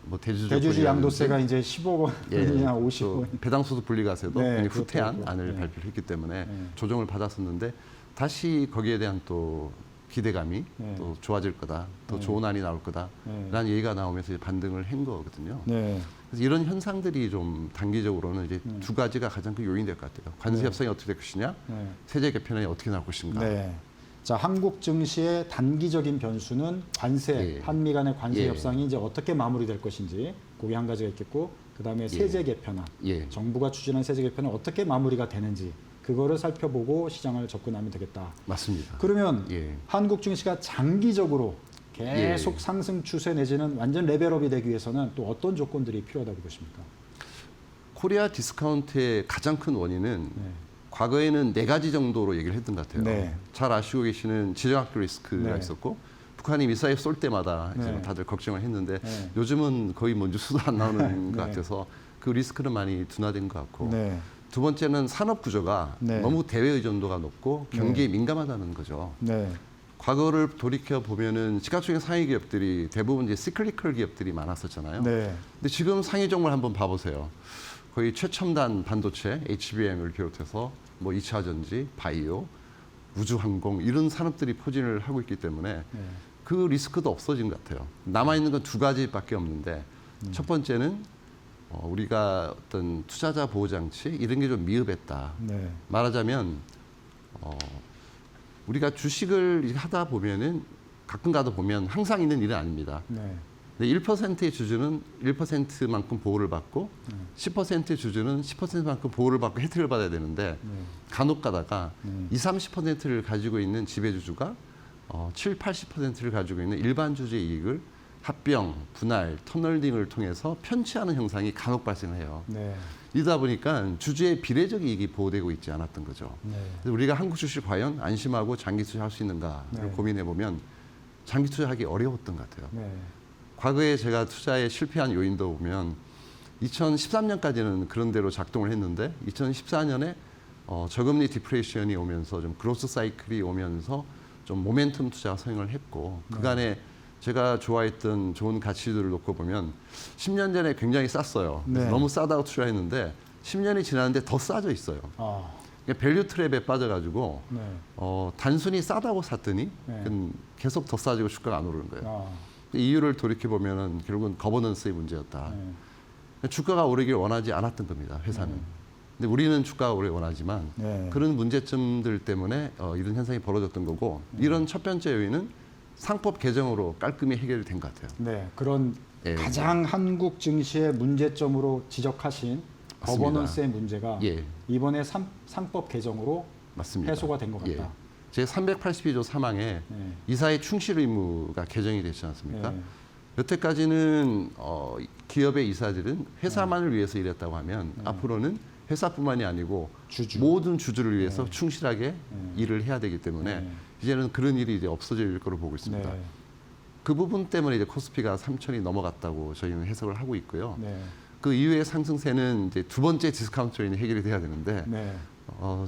뭐 대주주 양도세가 이제 10억 원이나 50억 원. 배당소득 분리과세도 네, 굉장히 그것도 후퇴한 있고. 안을 네. 발표를 했기 때문에 네. 조정을 받았었는데 다시 거기에 대한 또 기대감이 네. 또 좋아질 거다, 더 네. 좋은 안이 나올 거다라는 얘기가 나오면서 이제 반등을 한 거거든요. 네, 그래서 이런 현상들이 좀 단기적으로는 이제 네. 두 가지가 가장 큰 요인이 될 것 같아요. 관세 네. 협상이 어떻게 될 것이냐, 네. 세제 개편안이 어떻게 나올 것인가. 네. 자, 한국 증시의 단기적인 변수는 관세, 예. 한미 간의 관세 예. 협상이 이제 어떻게 마무리될 것인지 그게 한 가지가 있겠고 그다음에 세제 개편안, 예. 정부가 추진한 세제 개편은 어떻게 마무리가 되는지 그거를 살펴보고 시장을 접근하면 되겠다. 맞습니다. 그러면 예. 한국 증시가 장기적으로 계속 예. 상승 추세 내지는 완전 레벨업이 되기 위해서는 또 어떤 조건들이 필요하다고 보십니까? 코리아 디스카운트의 가장 큰 원인은 네. 과거에는 4가지 정도로 얘기를 했던 것 같아요. 네. 잘 아시고 계시는 지정학교 리스크가 네. 있었고 북한이 미사일 쏠 때마다 이제 네. 다들 걱정을 했는데 네. 요즘은 거의 뭐 뉴스도 안 나오는 네. 것 같아서 그 리스크는 많이 둔화된 것 같고 네. 두 번째는 산업 구조가 네. 너무 대외 의존도가 높고 경기에 민감하다는 거죠. 네. 과거를 돌이켜 보면은 시가총액 상위 기업들이 대부분 이제 시클리컬 기업들이 많았었잖아요. 네. 근데 지금 상위 종목을 한번 봐보세요. 거의 최첨단 반도체, HBM을 비롯해서 뭐 2차 전지, 바이오, 우주항공 이런 산업들이 포진을 하고 있기 때문에 네. 그 리스크도 없어진 것 같아요. 남아있는 건 두 가지밖에 없는데 첫 번째는 우리가 어떤 투자자 보호장치 이런 게 좀 미흡했다. 네. 말하자면 우리가 주식을 하다 보면은 가끔 가다 보면 항상 있는 일은 아닙니다. 네. 근데 1%의 주주는 1%만큼 보호를 받고 10%의 주주는 10%만큼 보호를 받고 혜택을 받아야 되는데 간혹 가다가 20, 30%를 가지고 있는 지배주주가 7, 80%를 가지고 있는 일반 주주의 이익을 합병, 분할, 터널링을 통해서 편취하는 현상이 간혹 발생해요. 네. 이러다 보니까 주주의 비례적 이익이 보호되고 있지 않았던 거죠. 네. 그래서 우리가 한국 주식 과연 안심하고 장기 투자할 수 있는가를 네. 고민해 보면 장기 투자하기 어려웠던 것 같아요. 네. 과거에 제가 투자에 실패한 요인도 보면 2013년까지는 그런 대로 작동을 했는데 2014년에 저금리 디프레이션이 오면서 좀 그로스 사이클이 오면서 좀 모멘텀 투자가 성행을 했고 그간에 제가 좋아했던 좋은 가치들을 놓고 보면 10년 전에 굉장히 쌌어요. 네. 너무 싸다고 투자했는데 10년이 지났는데 더 싸져 있어요. 아. 그러니까 밸류 트랩에 빠져가지고 네. 단순히 싸다고 샀더니 네. 그건 계속 더 싸지고 주가가 안 오르는 거예요. 아. 이 이유를 돌이켜 보면은 결국은 거버넌스의 문제였다. 네. 주가가 오르길 원하지 않았던 겁니다. 회사는. 근데 우리는 주가가 오르길 원하지만 네. 그런 문제점들 때문에 이런 현상이 벌어졌던 거고 이런 첫 번째 요인은 상법 개정으로 깔끔히 해결이 된 것 같아요. 네. 그런 예. 가장 한국 증시의 문제점으로 지적하신 맞습니다. 거버넌스의 문제가 예. 이번에 상법 개정으로 맞습니다. 해소가 된 것 같다. 예. 제 382조 3항에 네. 이사의 충실 의무가 개정이 되지 않습니까? 네. 여태까지는 기업의 이사들은 회사만을 위해서 일했다고 하면 앞으로는 회사뿐만이 아니고 주주. 모든 주주를 위해서 충실하게 일을 해야 되기 때문에 네. 이제는 그런 일이 이제 없어질 거로 보고 있습니다. 네. 그 부분 때문에 이제 코스피가 3천이 넘어갔다고 저희는 해석을 하고 있고요. 네. 그 이후의 상승세는 이제 두 번째 디스카운트 요인이 해결이 돼야 되는데 네.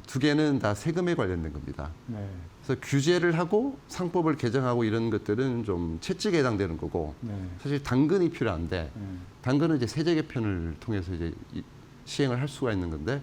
두 개는 다 세금에 관련된 겁니다. 네. 그래서 규제를 하고 상법을 개정하고 이런 것들은 좀 채찍에 해당되는 거고 네. 사실 당근이 필요한데 네. 당근은 이제 세제 개편을 통해서 이제 시행을 할 수가 있는 건데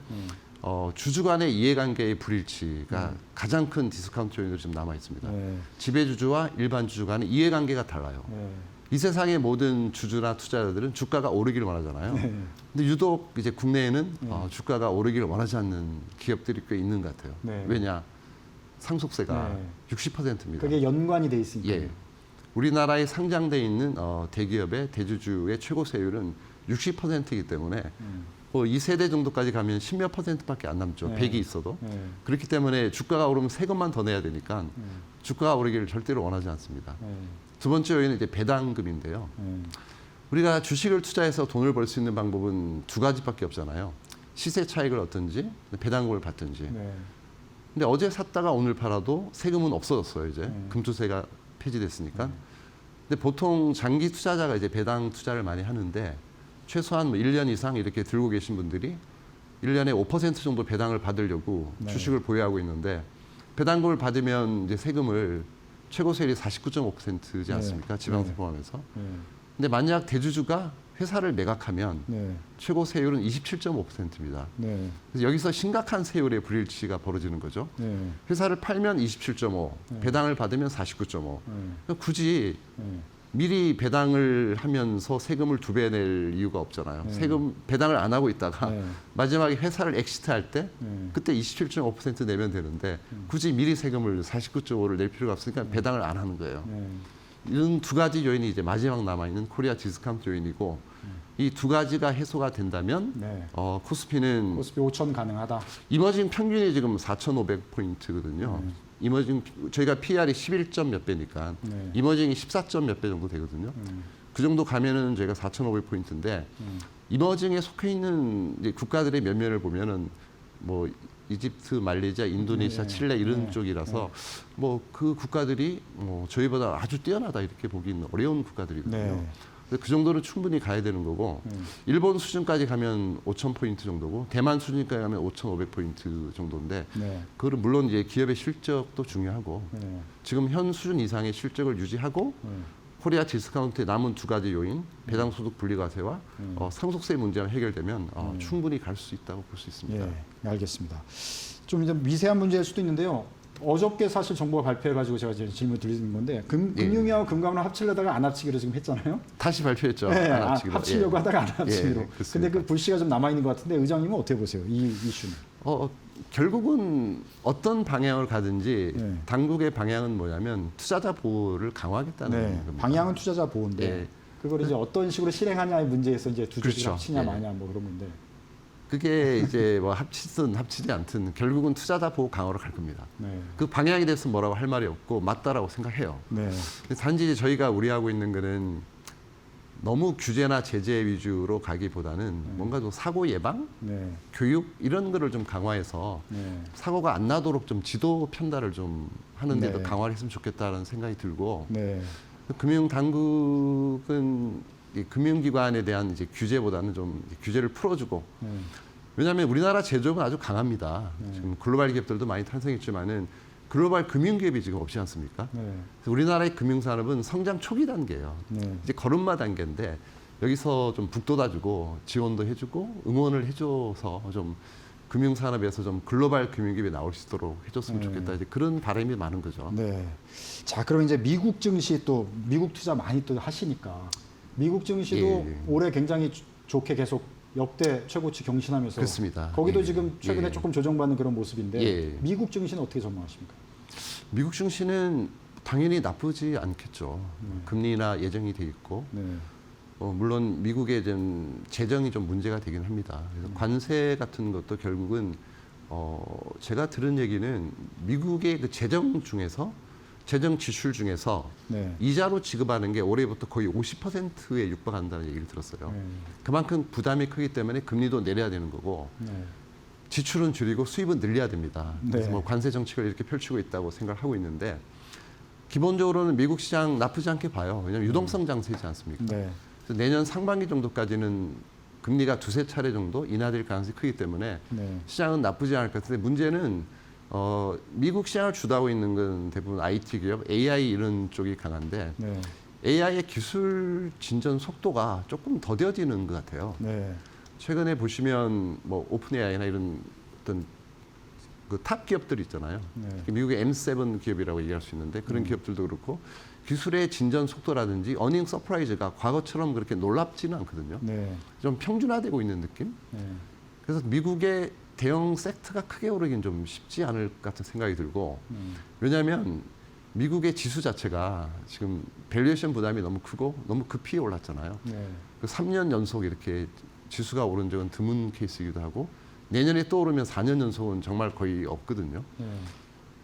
주주 간의 이해관계의 불일치가 가장 큰 디스카운트 요인으로 좀 남아 있습니다. 네. 지배주주와 일반 주주 간의 이해관계가 달라요. 네. 이 세상의 모든 주주나 투자자들은 주가가 오르기를 원하잖아요. 근데 유독 이제 국내에는 주가가 오르기를 원하지 않는 기업들이 꽤 있는 것 같아요. 네. 왜냐? 상속세가 네. 60%입니다. 그게 연관이 돼 있으니까. 예. 우리나라에 상장돼 있는 대기업의 대주주의 최고 세율은 60%이기 때문에 이 세대 정도까지 가면 10몇 %밖에 안 남죠. 네. 100이 있어도. 네. 그렇기 때문에 주가가 오르면 세금만 더 내야 되니까 주가가 오르기를 절대로 원하지 않습니다. 네. 두 번째 요인은 이제 배당금인데요. 네. 우리가 주식을 투자해서 돈을 벌 수 있는 방법은 두 가지밖에 없잖아요. 시세 차익을 얻든지 배당금을 받든지. 네. 근데 어제 샀다가 오늘 팔아도 세금은 없어졌어요. 이제 네. 금투세가 폐지됐으니까. 근데 보통 장기 투자자가 이제 배당 투자를 많이 하는데 최소한 뭐 1년 이상 이렇게 들고 계신 분들이 1년에 5% 정도 배당을 받으려고 네. 주식을 보유하고 있는데 배당금을 받으면 이제 세금을 최고 세율이 49.5%지 않습니까? 네. 지방세 네. 포함해서. 네. 근데 만약 대주주가 회사를 매각하면 네. 최고 세율은 27.5%입니다. 네. 그래서 여기서 심각한 세율의 불일치가 벌어지는 거죠. 네. 회사를 팔면 27.5, 배당을 받으면 49.5. 그러니까 굳이 미리 배당을 하면서 세금을 2배 낼 이유가 없잖아요. 세금 배당을 안 하고 있다가 네. 마지막에 회사를 엑시트할 때 네. 그때 27.5% 내면 되는데 굳이 미리 세금을 49.5를 낼 필요가 없으니까 배당을 안 하는 거예요. 네. 이런 두 가지 요인이 이제 마지막 남아 있는 코리아 디스카운트 요인이고 이 두 가지가 해소가 된다면 네. 코스피는 코스피 5천 가능하다. 이머징 평균이 지금 4,500포인트거든요. 이머징 저희가 PR이 11점 몇 배니까 네. 이머징이 14점 몇 배 정도 되거든요. 그 정도 가면은 저희가 4,500포인트인데 이머징에 속해 있는 이제 국가들의 면면을 보면은 뭐 이집트, 말레이시아, 인도네시아, 네. 칠레 이런 네. 쪽이라서 뭐 그 국가들이 뭐 저희보다 아주 뛰어나다 이렇게 보기는 어려운 국가들이거든요. 네. 그 정도는 충분히 가야 되는 거고 일본 수준까지 가면 5,000포인트 정도고 대만 수준까지 가면 5,500포인트 정도인데 네. 그거는 물론 이제 기업의 실적도 중요하고 네. 지금 현 수준 이상의 실적을 유지하고 코리아 디스카운트의 남은 두 가지 요인 배당 소득 분리과세와 상속세 문제가 해결되면 충분히 갈 수 있다고 볼 수 있습니다. 예, 알겠습니다. 좀 이제 미세한 문제일 수도 있는데요. 어저께 사실 정부가 발표해가지고 제가 이제 질문 드리는 건데 금융위하고 금감을 합치려다가 안 합치기로 지금 했잖아요. 다시 발표했죠. 네, 안 합치기로. 합치려고 하다가 안 합치기로. 예, 그렇습니다. 근데 그 불씨가 좀 남아 있는 것 같은데 의장님은 어떻게 보세요? 이 이슈는? 결국은 어떤 방향을 가든지 네. 당국의 방향은 뭐냐면 투자자 보호를 강화하겠다는 네, 겁니다. 방향은 투자자 보호인데 예. 그걸 이제 어떤 식으로 실행하냐의 문제에서 이제 두 조직을 그렇죠. 합치냐 예. 마냐 뭐 그런 건데. 그게 이제 뭐 합치든 합치지 않든 결국은 투자자 보호 강화로 갈 겁니다. 네. 그 방향에 대해서 뭐라고 할 말이 없고 맞다라고 생각해요. 네. 단지 이제 저희가 우려하고 있는 거는 너무 규제나 제재 위주로 가기보다는 뭔가 좀 사고 예방, 네. 교육 이런 거를 좀 강화해서 네. 사고가 안 나도록 좀 지도 편달을 좀 하는데도 네. 강화를 했으면 좋겠다는 생각이 들고 네. 금융 당국은 이 금융기관에 대한 이제 규제보다는 좀 규제를 풀어주고 네. 왜냐하면 우리나라 제조업은 아주 강합니다. 지금 글로벌 기업들도 많이 탄생했지만은 글로벌 금융기업이 지금 없지 않습니까? 네. 그래서 우리나라의 금융산업은 성장 초기 단계예요. 네. 이제 걸음마 단계인데 여기서 좀 북돋아주고 지원도 해주고 응원을 해줘서 좀 금융산업에서 좀 글로벌 금융기업이 나올 수 있도록 해줬으면 좋겠다. 이제 그런 바람이 많은 거죠. 네. 자, 그럼 이제 미국 증시 또 미국 투자 많이 또 하시니까 미국 증시도 예. 올해 굉장히 좋게 계속 역대 최고치 경신하면서 그렇습니다. 거기도 예. 지금 최근에 예. 조금 조정받는 그런 모습인데 예. 미국 증시는 어떻게 전망하십니까? 미국 증시는 당연히 나쁘지 않겠죠. 금리나 예정이 돼 있고 네. 물론 미국의 좀 재정이 좀 문제가 되긴 합니다. 그래서 관세 같은 것도 결국은 제가 들은 얘기는 미국의 그 재정 중에서 재정 지출 중에서 네. 이자로 지급하는 게 올해부터 거의 50%에 육박한다는 얘기를 들었어요. 네. 그만큼 부담이 크기 때문에 금리도 내려야 되는 거고 네. 지출은 줄이고 수입은 늘려야 됩니다. 그래서 네. 뭐 관세 정책을 이렇게 펼치고 있다고 생각하고 있는데 기본적으로는 미국 시장 나쁘지 않게 봐요. 왜냐하면 유동성 장세이지 않습니까? 네. 그래서 내년 상반기 정도까지는 금리가 두세 차례 정도 인하될 가능성이 크기 때문에 네. 시장은 나쁘지 않을 것 같은데 문제는 미국 시장을 주도하고 있는 건 대부분 IT 기업, AI 이런 쪽이 강한데 네. AI의 기술 진전 속도가 조금 더뎌지는 것 같아요. 네. 최근에 보시면 뭐 오픈 AI나 이런 어떤 그 탑 기업들 있잖아요. 네. 미국의 M7 기업이라고 얘기할 수 있는데 그런 기업들도 그렇고 기술의 진전 속도라든지 어닝 서프라이즈가 과거처럼 그렇게 놀랍지는 않거든요. 네. 좀 평준화되고 있는 느낌. 네. 그래서 미국의 대형 섹터가 크게 오르긴 좀 쉽지 않을 것 같은 생각이 들고 왜냐하면 미국의 지수 자체가 지금 밸류에이션 부담이 너무 크고 너무 급히 올랐잖아요. 네. 그 3년 연속 이렇게 지수가 오른 적은 드문 케이스이기도 하고 내년에 또 오르면 4년 연속은 정말 거의 없거든요. 네.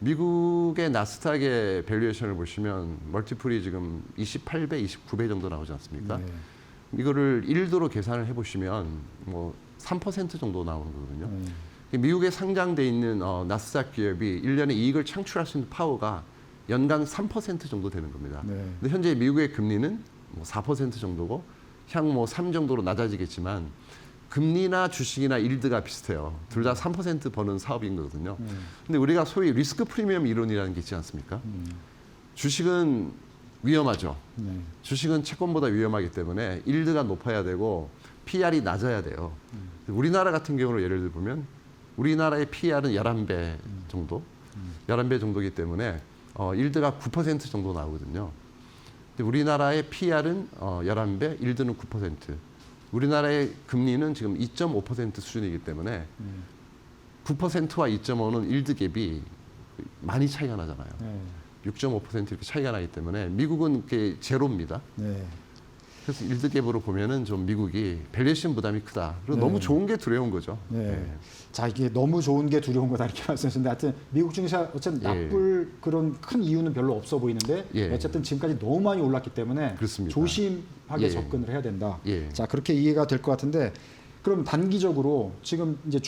미국의 나스닥의 밸류에이션을 보시면 멀티플이 지금 28배, 29배 정도 나오지 않습니까? 네. 이거를 1도로 계산을 해보시면 뭐 3% 정도 나오는 거거든요. 미국에 상장돼 있는 나스닥 기업이 1년에 이익을 창출할 수 있는 파워가 연간 3% 정도 되는 겁니다. 네. 근데 현재 미국의 금리는 뭐 4% 정도고 향 뭐 3 정도로 낮아지겠지만 금리나 주식이나 일드가 비슷해요. 둘 다 3% 버는 사업인 거거든요. 근데 우리가 소위 리스크 프리미엄 이론이라는 게 있지 않습니까? 주식은 위험하죠. 네. 주식은 채권보다 위험하기 때문에 일드가 높아야 되고 PR이 낮아야 돼요. 우리나라 같은 경우로 예를 들면 우리나라의 PR은 11배 정도, 11배 정도이기 때문에 일드가 9% 정도 나오거든요. 근데 우리나라의 PR은 11배, 일드는 9%. 우리나라의 금리는 지금 2.5% 수준이기 때문에 9%와 2.5는 일드 갭이 많이 차이가 나잖아요. 네. 6.5% 이렇게 차이가 나기 때문에 미국은 그게 제로입니다. 네. 그래서 일드 갭으로 보면은 좀 미국이 밸류에이션 부담이 크다. 그리고 네. 너무 좋은 게 두려운 거죠. 네. 자, 이게 너무 좋은 게 두려운 거다 이렇게 말씀하셨는데 하여튼 미국 증시가 어쨌든 나쁠 그런 큰 이유는 별로 없어 보이는데 예. 어쨌든 지금까지 너무 많이 올랐기 때문에 그렇습니다. 조심하게 예. 접근을 해야 된다. 예. 자, 그렇게 이해가 될 것 같은데 그럼 단기적으로 지금 이제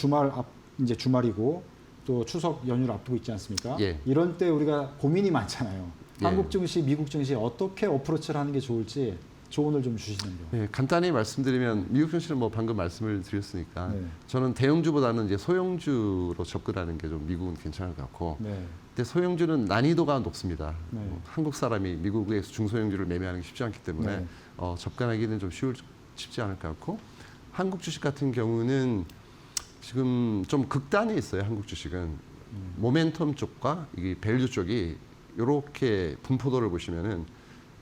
이제 주말이고 또 추석 연휴를 앞두고 있지 않습니까? 예. 이런 때 우리가 고민이 많잖아요. 예. 한국 증시, 미국 증시 어떻게 어프로치를 하는 게 좋을지 조언을 좀 주시는요. 네, 간단히 말씀드리면 미국 증시는 뭐 방금 말씀을 드렸으니까 네. 저는 대형주보다는 이제 소형주로 접근하는 게 좀 미국은 괜찮을 것 같고 네. 근데 소형주는 난이도가 높습니다. 네. 한국 사람이 미국에서 중소형주를 매매하는 게 쉽지 않기 때문에 네. 접근하기는 좀 쉽지 않을 것 같고 한국 주식 같은 경우는 지금 좀 극단에 있어요. 한국 주식은 모멘텀 쪽과 이게 밸류 쪽이 이렇게 분포도를 보시면은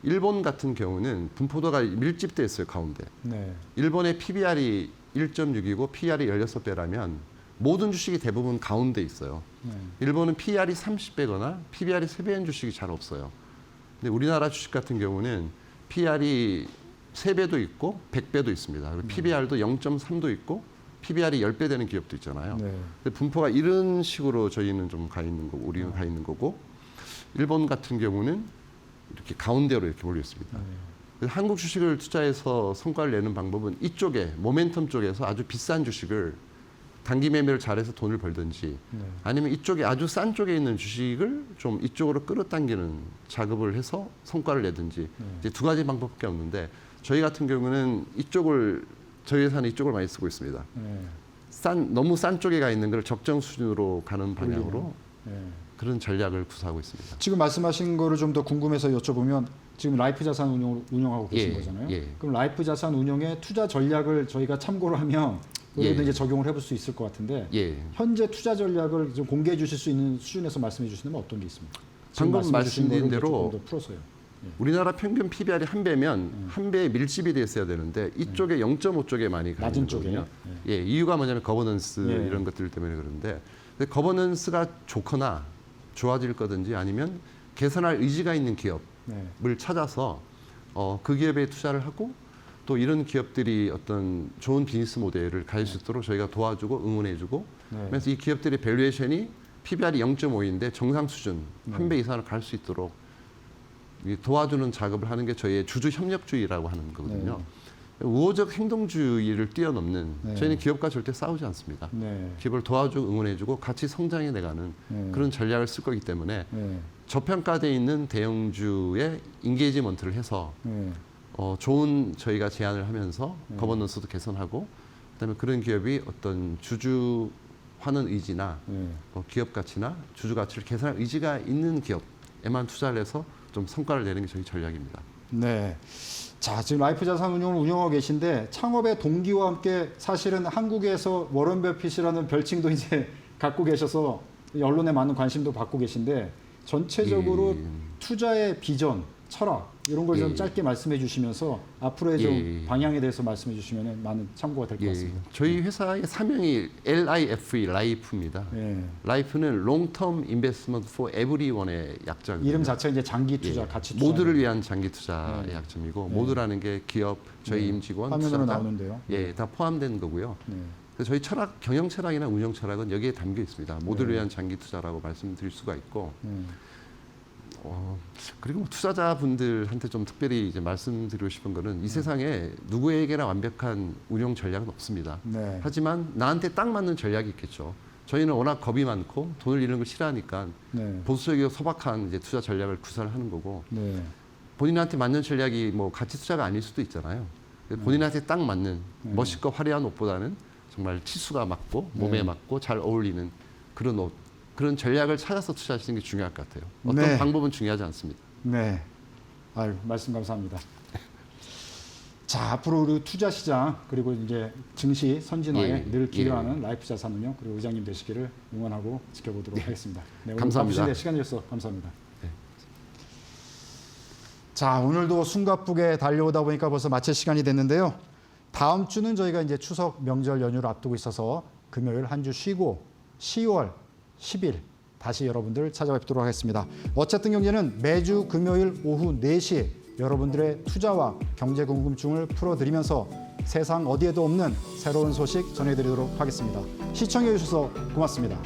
일본 같은 경우는 분포도가 밀집돼 있어요. 가운데. 네. 일본의 PBR이 1.6이고 PR이 16배라면 모든 주식이 대부분 가운데 있어요. 네. 일본은 PR이 30배거나 PBR이 3배인 주식이 잘 없어요. 근데 우리나라 주식 같은 경우는 PR이 3배도 있고 100배도 있습니다. 그리고 PBR도 0.3도 있고 PBR이 10배 되는 기업도 있잖아요. 네. 근데 분포가 이런 식으로 저희는 좀 가 있는 거고 우리는 가 있는 거고 일본 같은 경우는 이렇게 가운데로 이렇게 몰려 있습니다. 그래서 한국 주식을 투자해서 성과를 내는 방법은 이쪽에 모멘텀 쪽에서 아주 비싼 주식을 단기 매매를 잘해서 돈을 벌든지 아니면 이쪽에 아주 싼 쪽에 있는 주식을 좀 이쪽으로 끌어당기는 작업을 해서 성과를 내든지 이제 두 가지 방법밖에 없는데 저희 같은 경우는 저희 회사는 이쪽을 많이 쓰고 있습니다. 네. 너무 싼 쪽에 가 있는 걸 적정 수준으로 가는 방향으로 네. 그런 전략을 구사하고 있습니다. 지금 말씀하신 거를 좀 더 궁금해서 여쭤보면 지금 라이프 자산 운영하고 계신 예, 거잖아요. 예. 그럼 라이프 자산 운영의 투자 전략을 저희가 참고를 하면 그래도 예. 이제 적용을 해볼 수 있을 것 같은데 예. 현재 투자 전략을 좀 공개해 주실 수 있는 수준에서 말씀해 주시면 어떤 게 있습니까? 지금 방금 말씀해 주신 말씀드린 거를 대로 조금 더 풀어서요. 우리나라 평균 PBR이 1배면 1배에 밀집이 돼 있어야 되는데 이쪽에 0.5 쪽에 많이 가 낮은 있는 거거든요. 쪽에. 예, 이유가 뭐냐면 거버넌스 예. 이런 것들 때문에 그런데 근데 거버넌스가 좋거나 좋아질 거든지 아니면 개선할 의지가 있는 기업을 네. 찾아서 그 기업에 투자를 하고 또 이런 기업들이 어떤 좋은 비즈니스 모델을 가질 수 있도록 저희가 도와주고 응원해주고 네. 그래서 이 기업들의 밸류에이션이 PBR이 0.5인데 정상 수준 네. 1배 이상으로 갈 수 있도록 도와주는 작업을 하는 게 저희의 주주 협력주의라고 하는 거거든요. 우호적 행동주의를 뛰어넘는 네. 저희는 기업과 절대 싸우지 않습니다. 네. 기업을 도와주고 응원해주고 같이 성장해 나가는 그런 전략을 쓸 거기 때문에 네. 저평가되어 있는 대형주의 인게이지먼트를 해서 네. 좋은 저희가 제안을 하면서 거버넌스도 개선하고 그다음에 그런 기업이 어떤 주주하는 의지나 네. 기업 가치나 주주 가치를 개선할 의지가 있는 기업에만 투자를 해서 좀 성과를 내는 게 저희 전략입니다. 네. 자, 지금 라이프 자산 운용을 운영하고 계신데 창업의 동기와 함께 사실은 한국에서 워런 버핏이라는 별칭도 이제 갖고 계셔서 언론에 많은 관심도 받고 계신데 전체적으로 예. 투자의 비전, 철학 이런 걸 좀 예. 짧게 말씀해 주시면서 앞으로의 좀 예. 방향에 대해서 말씀해 주시면 많은 참고가 될 것 같습니다. 저희 회사의 사명이 LIFE, 라이프입니다. 예. 라이프는 Long Term Investment for Everyone의 약자입니다. 이름 자체가 이제 장기 투자, 예. 가치 투자. 모두를 위한 장기 투자의 네. 약점이고 네. 모두라는 게 기업, 저희 네. 임직원, 화면으로 투자자, 나오는데요. 예, 다 포함된 거고요. 네. 그래서 저희 철학, 경영 철학이나 운영 철학은 여기에 담겨 있습니다. 모두를 네. 위한 장기 투자라고 말씀드릴 수가 있고 네. 그리고 뭐 투자자분들한테 좀 특별히 이제 말씀드리고 싶은 거는 이 세상에 누구에게나 완벽한 운영 전략은 없습니다. 네. 하지만 나한테 딱 맞는 전략이 있겠죠. 저희는 워낙 겁이 많고 돈을 잃는 걸 싫어하니까 네. 보수적이고 소박한 이제 투자 전략을 구사를 하는 거고 네. 본인한테 맞는 전략이 뭐 가치 투자가 아닐 수도 있잖아요. 본인한테 딱 맞는 멋있고 화려한 옷보다는 정말 치수가 맞고 몸에 네. 맞고 잘 어울리는 그런 옷, 그런 전략을 찾아서 투자하시는 게 중요할 것 같아요. 어떤 네. 방법은 중요하지 않습니다. 네. 아유, 말씀 감사합니다. 자, 앞으로 우리 투자 시장 그리고 이제 증시 선진화에 예, 늘 기여하는 예. 라이프 자산 운용 그리고 의장님 되시기를 응원하고 지켜보도록 하겠습니다. 네, 오늘 감사합니다. 바쁘신데 시간 주셔서 감사합니다. 자, 오늘도 숨가쁘게 달려오다 보니까 벌써 마칠 시간이 됐는데요. 다음 주는 저희가 이제 추석 명절 연휴를 앞두고 있어서 금요일 한 주 쉬고 10월 10일 다시 여러분들 찾아뵙도록 하겠습니다. 어쨌든 경제는 매주 금요일 오후 4시에 여러분들의 투자와 경제 궁금증을 풀어드리면서 세상 어디에도 없는 새로운 소식 전해드리도록 하겠습니다. 시청해 주셔서 고맙습니다.